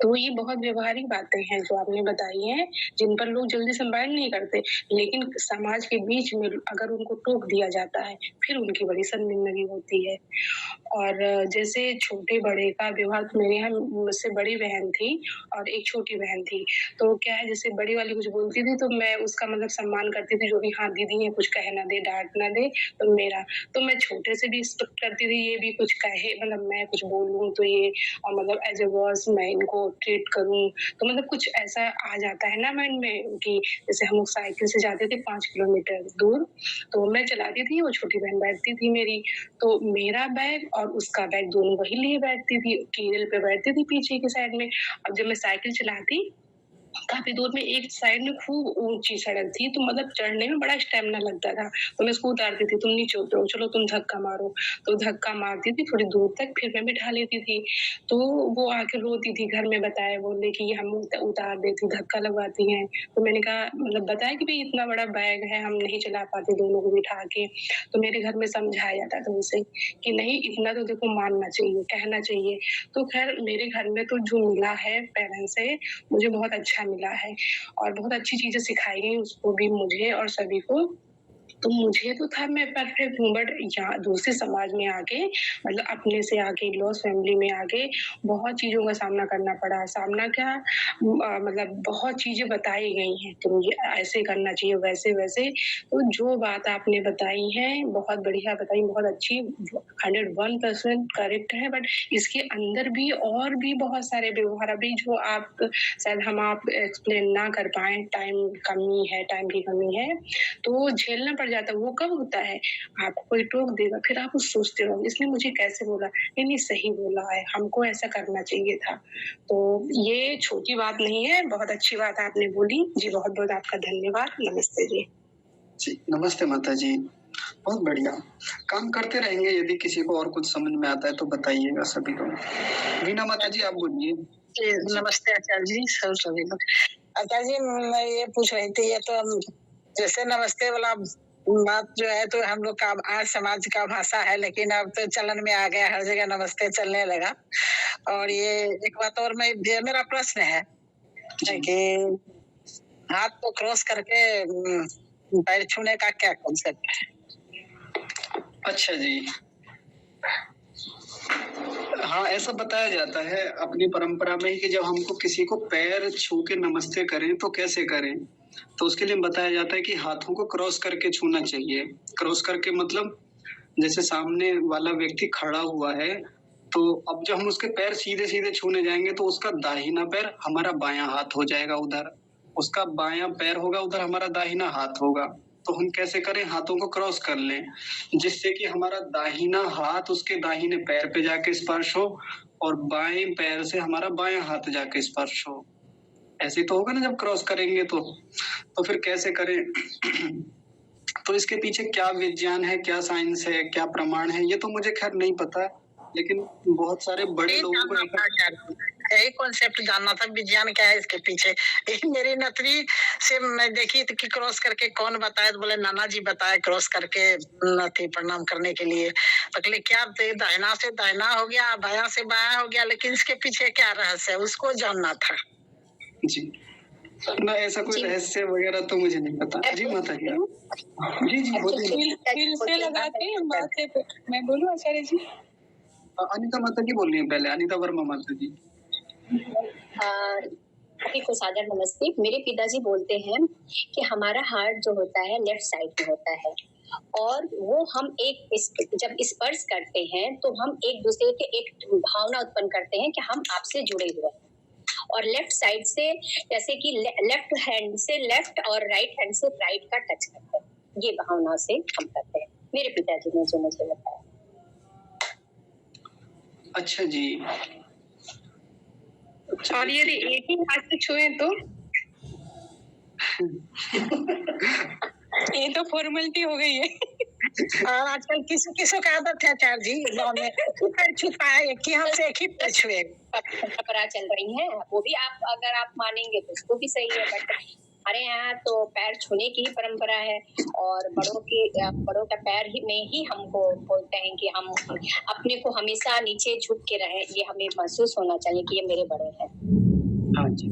तो ये बहुत व्यवहारिक बातें हैं जो आपने बताई हैं, जिन पर लोग जल्दी से माइंड नहीं करते, लेकिन समाज के बीच में अगर उनको टोक दिया जाता है, फिर उनकी बड़ी शर्मिंदगी होती है। और जैसे छोटे-बड़े का व्यवहार, तो मेरे यहाँ मुझसे बड़ी बहन थी और एक छोटी बहन थी। तो क्या है, जैसे बड़ी वाली कुछ बोलती थी तो मैं उसका मतलब सम्मान करती थी, जो भी हाँ दीदी है, कुछ कह ना दे, डाँट ना दे, तो मेरा। तो मैं छोटे से भी रिस्पेक्ट करती थी, ये भी कुछ कहे, मतलब मैं कुछ बोलूँ तो ये, और मतलब एज़ अ बॉस मैं इनको ट्रीट करूँ, तो मतलब कुछ ऐसा आ जाता है ना माइंड में कि जैसे हम लोग साइकिल से जाते थे 5 किलोमीटर दूर, तो मैं चलाती थी, वो छोटी बहन बैठती थी मेरी, तो मेरा बैग और उसका बैग दोनों वही लिए बैठती थी, कील पे बैठती थी पीछे की साइड में। अब जब मैं साइकिल चलाती, काफ़ी दूर में एक साइड में खूब ऊँची सड़क थी, तो मतलब चढ़ने में बड़ा स्टैमिना लगता था। तो मैं उसको उतारती थी, तुम नीचे उतरो, चलो तुम धक्का मारो। तो धक्का मारती थी थोड़ी दूर तक, फिर मैं बिठा लेती थी। तो वो आके रोती थी, घर में बताया, बोले कि हम उतार देती, धक्का लगवाती हैं। तो मैंने कहा, मतलब बताया कि भई इतना बड़ा बैग है, हम नहीं चला पाते दोनों को बिठा के। तो मेरे घर में समझाया जाता था उसे कि नहीं, इतना तो देखो मानना चाहिए, कहना चाहिए। तो ख़ैर मेरे घर में तो जो मिला है पेरेंट्स से, मुझे बहुत अच्छा मिला है, और बहुत अच्छी चीज़ें सिखाई गई उसको भी, मुझे और सभी को। तो मुझे तो था मैं परफेक्ट हूँ, बट यहाँ दूसरे समाज में आके मतलब अपने से आके लॉस फैमिली में आके बहुत चीज़ों का सामना करना पड़ा। सामना क्या मतलब बहुत चीज़ें बताई गई हैं कि मुझे ऐसे करना चाहिए, वैसे-वैसे। तो जो बात आपने बताई है, बहुत बढ़िया बताई, बहुत अच्छी 101% करेक्ट है, बट इसके अंदर भी और भी बहुत सारे व्यवहार अभी जो आप शायद आप एक्सप्लेन ना कर पाएँ, टाइम की कमी है, तो झेलना पड़ जाता है। वो कब होता है? आपको कोई टोक देगा, फिर आप सोचते रहोगे, इसने मुझे कैसे बोला? नहीं, सही बोला है, हमको ऐसा करना चाहिए था। तो ये छोटी बात नहीं है, बहुत अच्छी बात आपने बोली। जी, बहुत-बहुत आपका धन्यवाद। नमस्ते जी। जी, नमस्ते माता जी। बहुत बढ़िया। काम करते रहेंगे, यदि किसी को और कुछ समझ में आता है तो बताइएगा सभी को। वीणा माता जी आप बोलिए। जी, नमस्ते आचार्य जी, सभी लोग। आचार्य जी, मैं ये पूछ रही थी, ये तो हम जैसे नमस्ते वाला बात जो है तो हम लोग का आज समाज का भाषा है, लेकिन अब तो चलन में आ गया, हर जगह नमस्ते चलने लगा। और ये एक बात और मेरा प्रश्न है कि हाथ को क्रॉस करके पैर छूने का क्या कॉन्सेप्ट है? अच्छा जी। हाँ, ऐसा बताया जाता है अपनी परंपरा में कि जब हमको किसी को पैर छू के नमस्ते करें तो कैसे करें, तो उसके लिए बताया जाता है कि हाथों को क्रॉस करके छूना चाहिए। क्रॉस करके मतलब जैसे सामने वाला व्यक्ति खड़ा हुआ है, तो अब जब हम उसके पैर सीधे सीधे छूने जाएंगे तो उसका दाहिना पैर हमारा बायां हाथ हो जाएगा उधर, उसका बायां पैर होगा उधर, हमारा दाहिना हाथ होगा। तो हम कैसे करें, हाथों को क्रॉस कर लें जिससे कि हमारा दाहिना हाथ उसके दाहिने पैर पे जाके स्पर्श हो और बाएं पैर से हमारा बायां हाथ जाके स्पर्श हो। ऐसे तो होगा ना जब क्रॉस करेंगे तो फिर कैसे करें? तो इसके पीछे क्या विज्ञान है, क्या साइंस है, क्या प्रमाण है, ये तो मुझे खैर नहीं पता, लेकिन बहुत सारे बड़े लोगों को यही कॉन्सेप्ट जानना था, विज्ञान क्या है इसके पीछे। मेरी नतनी से मैं देखी थी कि क्रॉस करके कौन बताए, तो बोले नाना जी बताए क्रॉस करके नथी प्रणाम करने के लिए। तो क्या दाहिना से दाहिना हो गया, बायां से बायां हो गया, लेकिन इसके पीछे क्या रहस्य है उसको जानना था। जी ना, ऐसा कोई रहस्य वगैरह तो मुझे नहीं पता। जी माता जी। जी बोलिए। फिर से लगाते हैं माथे पे। मैं बोलूं आचार्य जी? अनिता माता जी बोल रही है पहले, अनिता वर्मा माता जी। सभी को सादर नमस्ते। मेरे पिताजी बोलते हैं कि हमारा हार्ट जो होता है लेफ्ट साइड में होता है, और वो हम जब स्पर्श करते हैं तो हम एक दूसरे के एक भावना उत्पन्न करते हैं कि हम आपसे जुड़े हुए हैं। और लेफ्ट साइड से जैसे कि लेफ्ट हैंड से लेफ्ट और राइट हैंड से राइट का टच करते हैं, ये भावना से हम करते हैं। मेरे पिताजी ने जो मुझे बताया। अच्छा जी। और यदि एक ही हाथ से छुए तो ये तो फॉर्मेलिटी हो गई है। और आजकल किसी का आदत है आचार्य जी, गाँव में पैर छुपाए कि हम से एक ही पैर छुए। परंपरा चल रही है, वो भी आप अगर आप मानेंगे तो उसको भी सही है, बट हमारे यहाँ तो पैर छूने की परंपरा है, और बड़ों का पैर ही में ही हमको बोलते हैं कि हम अपने को हमेशा नीचे झुक के रहें, ये हमें महसूस होना चाहिए कि ये मेरे बड़े हैं। हाँ जी।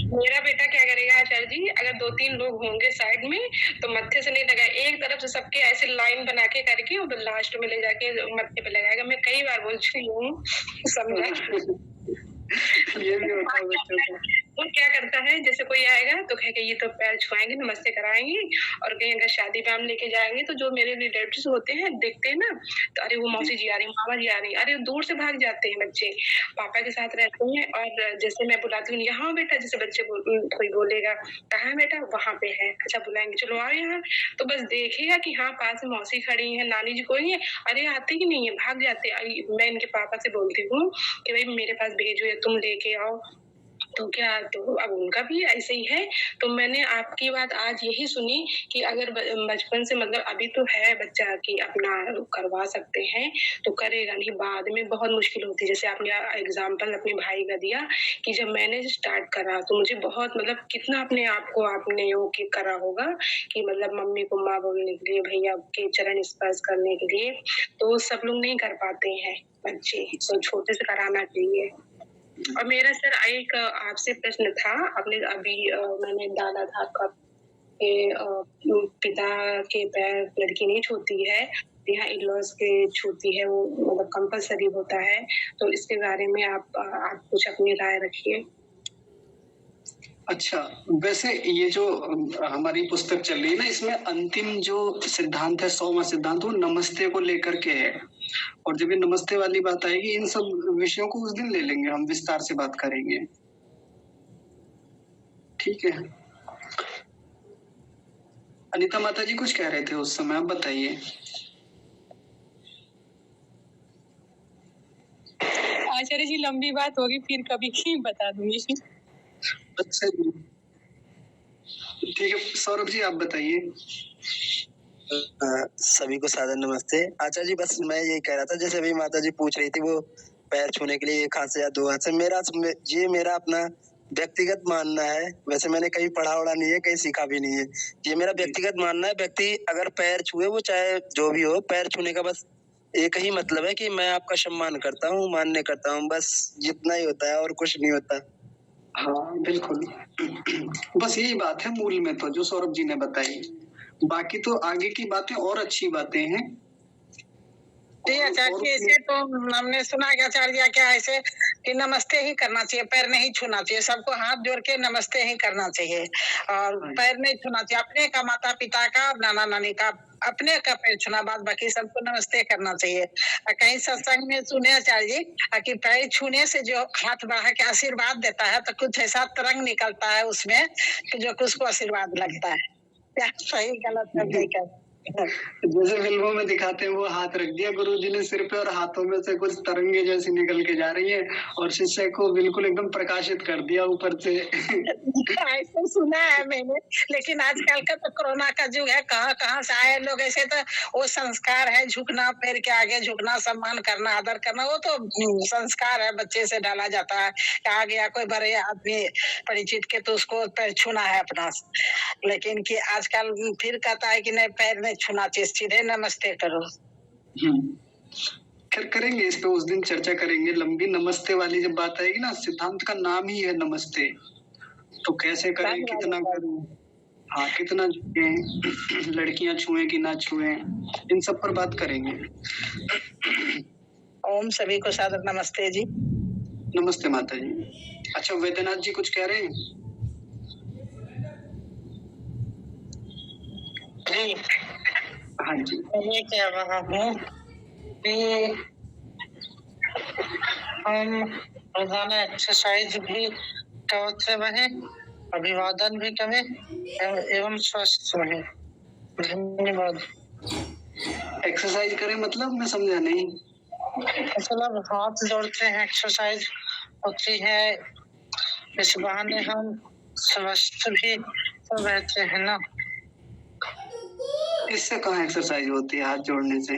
मेरा बेटा क्या करेगा आचार्य जी, अगर 2-3 लोग होंगे साइड में तो मत्थे से नहीं लगाए, एक तरफ से सबके ऐसे लाइन बना के करके और लास्ट में ले जाके मत्थे पे लगाएगा। मैं कई बार बोल चुकी हूँ, समझा। ये भी होता है बच्चों को। वो क्या करता है, जैसे कोई आएगा तो कहेगा ये तो पैर छुआएंगे, नमस्ते कराएंगे, और कहीं अगर शादी में हम लेके जाएंगे तो जो मेरे रिलेटिव्स होते हैं देखते हैं ना, तो अरे वो मौसी जी आ रही, मामा जी आ रही, अरे दूर से भाग जाते हैं बच्चे, पापा के साथ रहते हैं। और जैसे मैं बुलाती हूँ, यहाँ बेटा, जैसे बच्चे कोई बोलेगा कहाँ है बेटा, वहां पे है, अच्छा बुलाएंगे, चलो आओ यहाँ, तो बस देखेगा कि हाँ पास में मौसी खड़ी है, नानी जी कोई है, अरे आते ही नहीं है, भाग जाते। मैं इनके पापा से बोलती हूँ कि भाई मेरे पास भेजो या तुम लेके आओ, तो क्या, तो अब उनका भी ऐसे ही है। तो मैंने आपकी बात आज यही सुनी कि अगर बचपन से मतलब अभी तो है बच्चा कि अपना करवा सकते हैं तो करेगा, नहीं बाद में बहुत मुश्किल होती है। जैसे आपने एग्जाम्पल अपने भाई का दिया कि जब मैंने स्टार्ट करा तो मुझे बहुत मतलब कितना अपने आप को आपने वो करा होगा कि मतलब मम्मी को माँ बोलने के लिए, भैया के चरण स्पर्श करने के लिए, तो सब लोग नहीं कर पाते हैं बच्चे, तो छोटे से कराना चाहिए। और मेरा सर एक आपसे प्रश्न था, आपने अभी मैंने डाला था आपका कि पिता के पैर लड़की नहीं छूती है, यहाँ इन-लॉज़ के छूती है, वो मतलब कंपल्सरी होता है। तो इसके बारे में आप कुछ अपनी राय रखिए। अच्छा, वैसे ये जो हमारी पुस्तक चल रही है ना, इसमें अंतिम जो सिद्धांत है, 100वां सिद्धांत, वो नमस्ते को लेकर के है। और जब ये नमस्ते वाली बात आएगी, इन सब विषयों को उस दिन ले लेंगे, हम विस्तार से बात करेंगे। ठीक है। अनीता माता जी कुछ कह रहे थे उस समय, आप बताइए। आचार्य जी लंबी बात होगी, फिर कभी बता दूंगी। अच्छा जी, ठीक है। सौरभ जी आप बताइए। सभी को सादर नमस्ते। आचार्य जी, बस मैं यही कह रहा था, जैसे अभी माता जी पूछ रही थी वो पैर छूने के लिए एक हाथ से या दो हाथ से, मेरा अपना व्यक्तिगत मानना है। वैसे मैंने कहीं पढ़ा वढ़ा नहीं है, कहीं सीखा भी नहीं है। ये मेरा व्यक्तिगत मानना है। व्यक्ति अगर पैर छुए, वो चाहे जो भी हो, पैर छूने का बस एक ही मतलब है कि मैं आपका सम्मान करता हूँ, मान्य करता हूँ, बस जितना ही होता है और कुछ नहीं होता। हाँ बिल्कुल। बस यही बात है मूल में, तो जो सौरभ जी ने बताई। बाकी तो आगे की बातें और अच्छी बातें हैं। जी आचार्य जी, ऐसे तो हमने सुना कि आचार्य क्या ऐसे कि नमस्ते ही करना चाहिए, पैर नहीं छूना चाहिए, सबको हाथ जोड़ के नमस्ते ही करना चाहिए और पैर नहीं छूना चाहिए। अपने का, माता पिता का, नाना नानी का, अपने का पैर छूना, बाद बाकी सबको नमस्ते करना चाहिए। कहीं सत्संग में सुने आचार्य जी कि पैर छूने से जो हाथ बढ़ा के आशीर्वाद देता है, तो कुछ ऐसा तरंग निकलता है उसमें कि जो कुछ को आशीर्वाद लगता है। क्या सही गलत है नहीं कर जैसे फिल्मों में दिखाते हैं, वो हाथ रख दिया गुरुजी ने सिर पे और हाथों में से कुछ तरंगे जैसी निकल के जा रही है और शिष्य को बिल्कुल एकदम प्रकाशित कर दिया ऊपर से। ऐसा सुना है मैंने, लेकिन आजकल का तो कोरोना का युग है, कहाँ से आए लोग। ऐसे तो वो संस्कार है, झुकना, पैर के आगे झुकना, सम्मान करना, आदर करना, वो तो संस्कार है, बच्चे से डाला जाता है। आ गया कोई बड़े आदमी परिचित के, तो उसको पैर छूना है अपना। लेकिन कि आजकल फिर कहता है कि नहीं, पैर नहीं छूना चाहिए, सीधे नमस्ते करो। खैर करेंगे इस पे, उस दिन चर्चा करेंगे लंबी। नमस्ते वाली जब बात आएगी ना, सिद्धांत का नाम ही है नमस्ते, तो कैसे करें, कितना करें, हाँ कितना छुए, लड़कियां छुए कि ना छुए, इन सब पर बात करेंगे। ओम सभी को सादर नमस्ते जी। नमस्ते माता जी। अच्छा, वैद्यनाथ जी कुछ कह रहे हैं? जी हाँ जी। मैं कह रहा हूँ कि हम रोजाना एक्सरसाइज भी करते रहे, अभिवादन भी करें एवं स्वस्थ रहे। धन्यवाद। एक्सरसाइज करें मतलब मैं समझा नहीं। मतलब हाथ जोड़ते हैं, एक्सरसाइज होती है, इस बहाने हम स्वस्थ भी तो रहते हैं ना। इससे कहाँ एक्सरसाइज होती है हाथ जोड़ने से?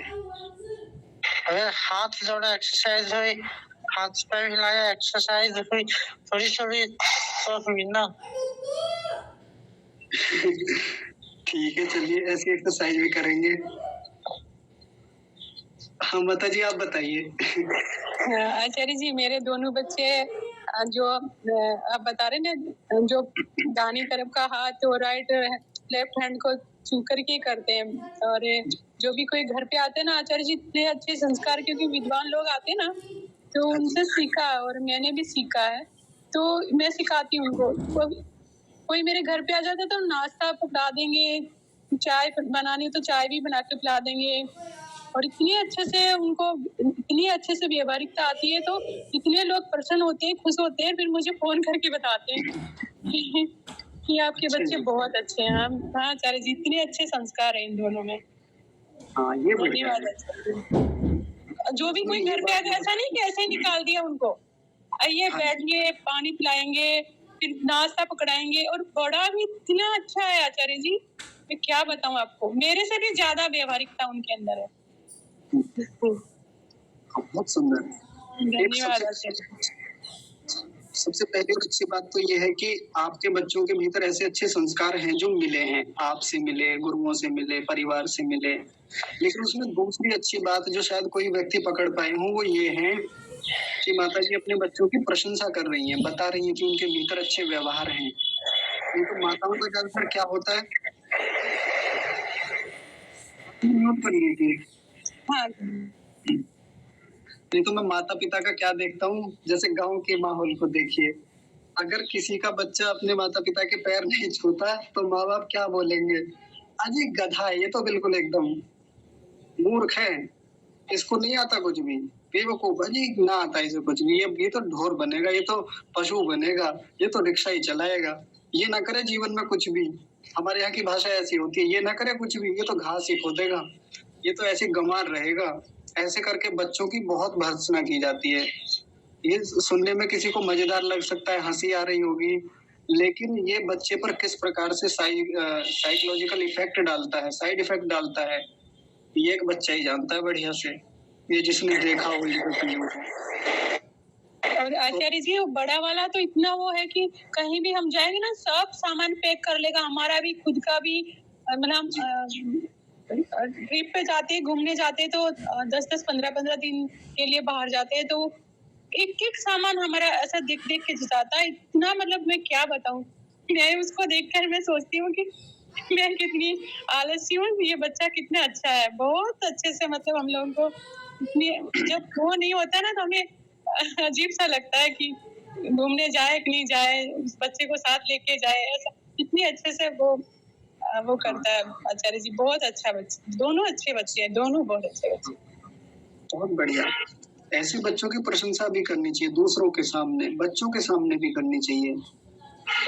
अगर हाथ जोड़ा एक्सरसाइज हुई, हाथ पैर हिलाया एक्सरसाइज हुई, थोड़ी थोड़ी तो हुई ना। ठीक है, चलिए ऐसी एक्सरसाइज भी करेंगे। हाँ माता जी आप बताइए। आचार्य जी, मेरे दोनों बच्चे जो आप बता रहे ना, जो दाहिनी तरफ का हाथ और राइट लेफ्ट हैंड को छू करके करते हैं, और जो भी कोई घर पे आते हैं ना आचार्य जी, इतने अच्छे संस्कार, क्योंकि विद्वान लोग आते हैं ना, तो उनसे सीखा और मैंने भी सीखा है, तो मैं सिखाती हूँ उनको। कोई मेरे घर पे आ जाता है तो नाश्ता पकड़ा देंगे, चाय बनानी हो तो चाय भी बना के पिला देंगे, और इतने अच्छे से उनको, इतनी अच्छे से व्यवहारिकता आती है, तो इतने लोग प्रसन्न होते हैं, खुश होते हैं, फिर मुझे फोन करके बताते हैं कि आपके बच्चे बहुत अच्छे हैं। हाँ आचार्य जी, इतने अच्छे संस्कार हैं इन दोनों में। हाँ ये धन्यवाद। जो भी कोई घर पे आ गया, ऐसा नहीं कि ऐसे ही निकाल दिया उनको, आइए बैठिए, पानी पिलाएंगे, फिर नाश्ता पकड़ाएंगे, और बड़ा भी इतना अच्छा है आचार्य जी, मैं क्या बताऊं आपको, मेरे से भी ज्यादा व्यवहारिकता उनके अंदर है। बहुत सुंदर। धन्यवाद। सबसे पहले अच्छी बात तो ये है कि आपके बच्चों के भीतर ऐसे अच्छे संस्कार हैं जो मिले हैं, आपसे मिले, गुरुओं से मिले, परिवार से मिले। लेकिन उसमें दूसरी अच्छी बात जो शायद कोई व्यक्ति पकड़ पाए हो, वो ये है कि माता जी अपने बच्चों की प्रशंसा कर रही हैं, बता रही हैं कि उनके भीतर अच्छे व्यवहार हैं। नहीं तो माताओं का दर्द फिर क्या होता है, नोट कर लीजिए। हाँ नहीं तो मैं माता पिता का क्या देखता हूँ, जैसे गांव के माहौल को देखिए, अगर किसी का बच्चा अपने माता पिता के पैर नहीं छूता तो माँ बाप क्या बोलेंगे, अजी गधा है ये तो, बिल्कुल एकदम मूर्ख है, इसको नहीं आता कुछ भी, बेवकूफ है जी, ना आता इसे कुछ भी, ये तो ढोर बनेगा, ये तो पशु बनेगा, ये तो रिक्शा ही चलाएगा, ये ना करे जीवन में कुछ भी। हमारे यहाँ की भाषा ऐसी होती है, ये ना करे कुछ भी, ये तो घास ही खोदेगा, ये तो ऐसे गंवार रहेगा। ऐसे करके बच्चों की बहुत भर्त्सना की जाती है। ये सुनने में किसी को मजेदार लग सकता है, हंसी आ रही होगी, लेकिन ये बच्चे पर किस प्रकार से साइकोलॉजिकल इफेक्ट डालता है, साइड इफेक्ट डालता है, ये एक बच्चा ही जानता है बढ़िया से, ये जिसने देखा हो ये वीडियो। और आचार्य जी वो बड़ा वाला तो इतना वो है कि कहीं भी हम जाएंगे ना सब सामान पैक कर लेगा, हमारा भी खुद का भी, मतलब ट्रिप पे जाते घूमने जाते तो 10-10 15-15 दिन के लिए बाहर जाते हैं तो एक एक सामान हमारा ऐसा देख देख के जाता है, इतना मतलब मैं क्या बताऊं। मैं उसको देखकर मैं सोचती हूँ कि मैं कितनी आलसी हूँ, ये बच्चा कितना अच्छा है, बहुत अच्छे से मतलब हम लोगों को जब वो नहीं होता ना तो हमें अजीब सा लगता है कि घूमने जाए कि नहीं जाए, उस बच्चे को साथ लेके जाए, ऐसा इतनी अच्छे से वो करता है आचार्य जी, बहुत अच्छा बच्चा, दोनों अच्छे बच्चे हैं, दोनों बहुत अच्छे बच्चे। बहुत बढ़िया, ऐसे बच्चों की प्रशंसा भी करनी चाहिए, दूसरों के सामने, बच्चों के सामने भी करनी चाहिए,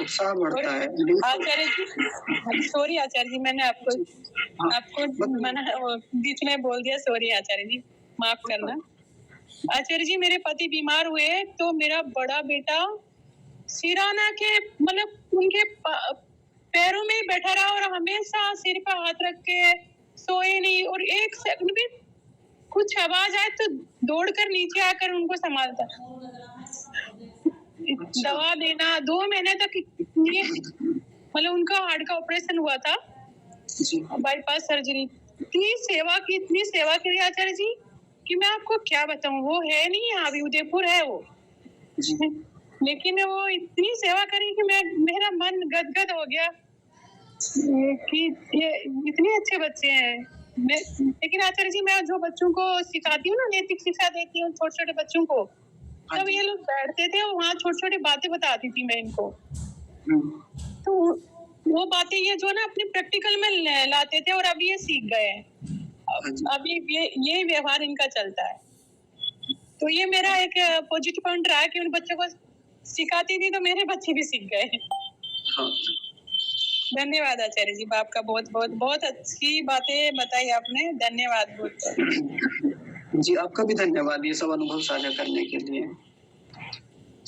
उत्साह बढ़ता है। आचार्य जी सॉरी आचार्य जी, मैंने आपको मैंने बीच में बोल दिया, सॉरी आचार्य जी, माफ करना। आचार्य जी मेरे पति बीमार हुए तो मेरा बड़ा बेटा सिराना के मतलब उनके पैरों में ही बैठा रहा और हमेशा सिर पर हाथ रख के सोए नहीं, और एक सेकंड भी कुछ आवाज आए तो दौड़कर नीचे आकर उनको संभालता, दवा देना 2 महीने तक इतनी, मतलब उनका हार्ट का ऑपरेशन हुआ था, बाईपास सर्जरी, इतनी सेवा की आचार्य जी कि मैं आपको क्या बताऊं, वो है नहीं यहाँ अभी, उदयपुर है वो, लेकिन वो इतनी सेवा करी कि मेरा मन गदगद हो गया कि ये इतने अच्छे बच्चे हैं। लेकिन आचार्य जी मैं जो बच्चों को सिखाती हूँ ना, नैतिक शिक्षा देती हूँ छोटे छोटे बच्चों को, तब ये लोग बैठते थे और वहाँ छोटी छोटी बातें बताती थी मैं इनको, तो वो बातें ये जो ना अपने प्रैक्टिकल में लाते थे और अभी ये सीख गए हैं, अभी ये व्यवहार इनका चलता है, तो ये मेरा एक पॉजिटिव पॉइंट रहा कि उन बच्चों को सिखाती थी तो मेरे बच्चे भी सीख गए। धन्यवाद आचार्य जी, आपका बहुत बहुत बहुत अच्छी बातें बताई आपने, धन्यवाद बहुत। जी आपका भी धन्यवाद ये सब अनुभव साझा करने के लिए।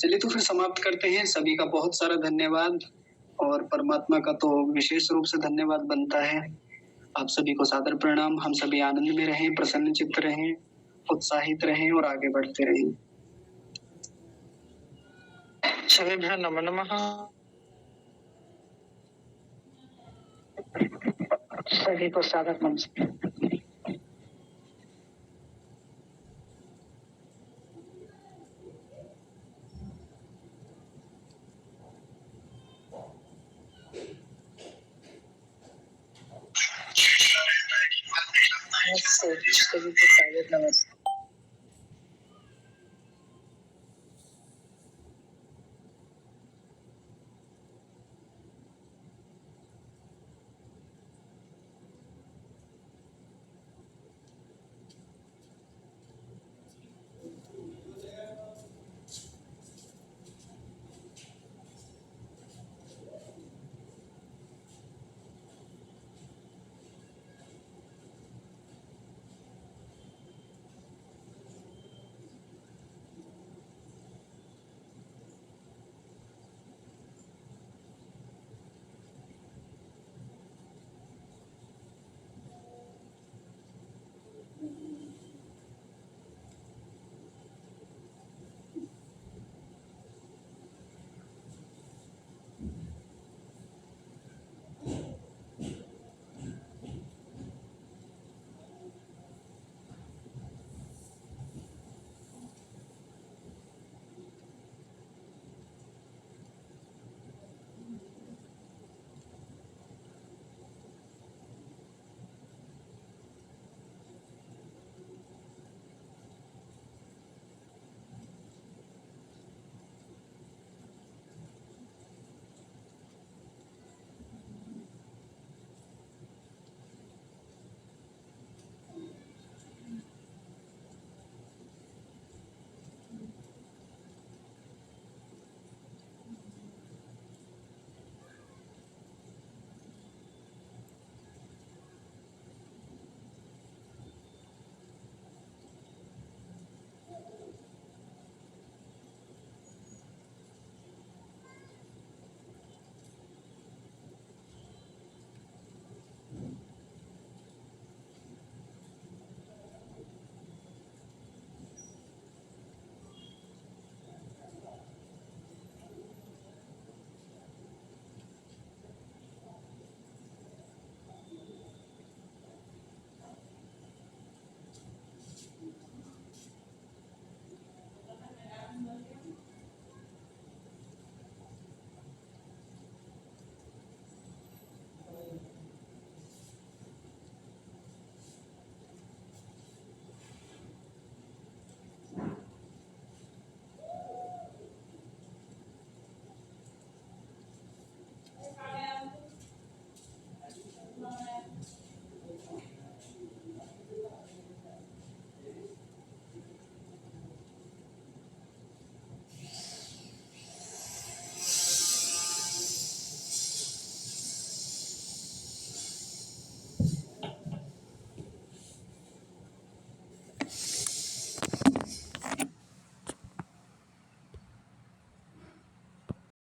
चलिए तो फिर समाप्त करते हैं, सभी का बहुत सारा धन्यवाद, और परमात्मा का तो विशेष रूप से धन्यवाद बनता है। आप सभी को सादर प्रणाम, हम सभी आनंद में रहें, प्रसन्न चित्त रहें, उत्साहित रहें और आगे बढ़ते रहें। सभी नमो नमः, सभी को सादर नमस्कार। सभी को सादर नमस्कार।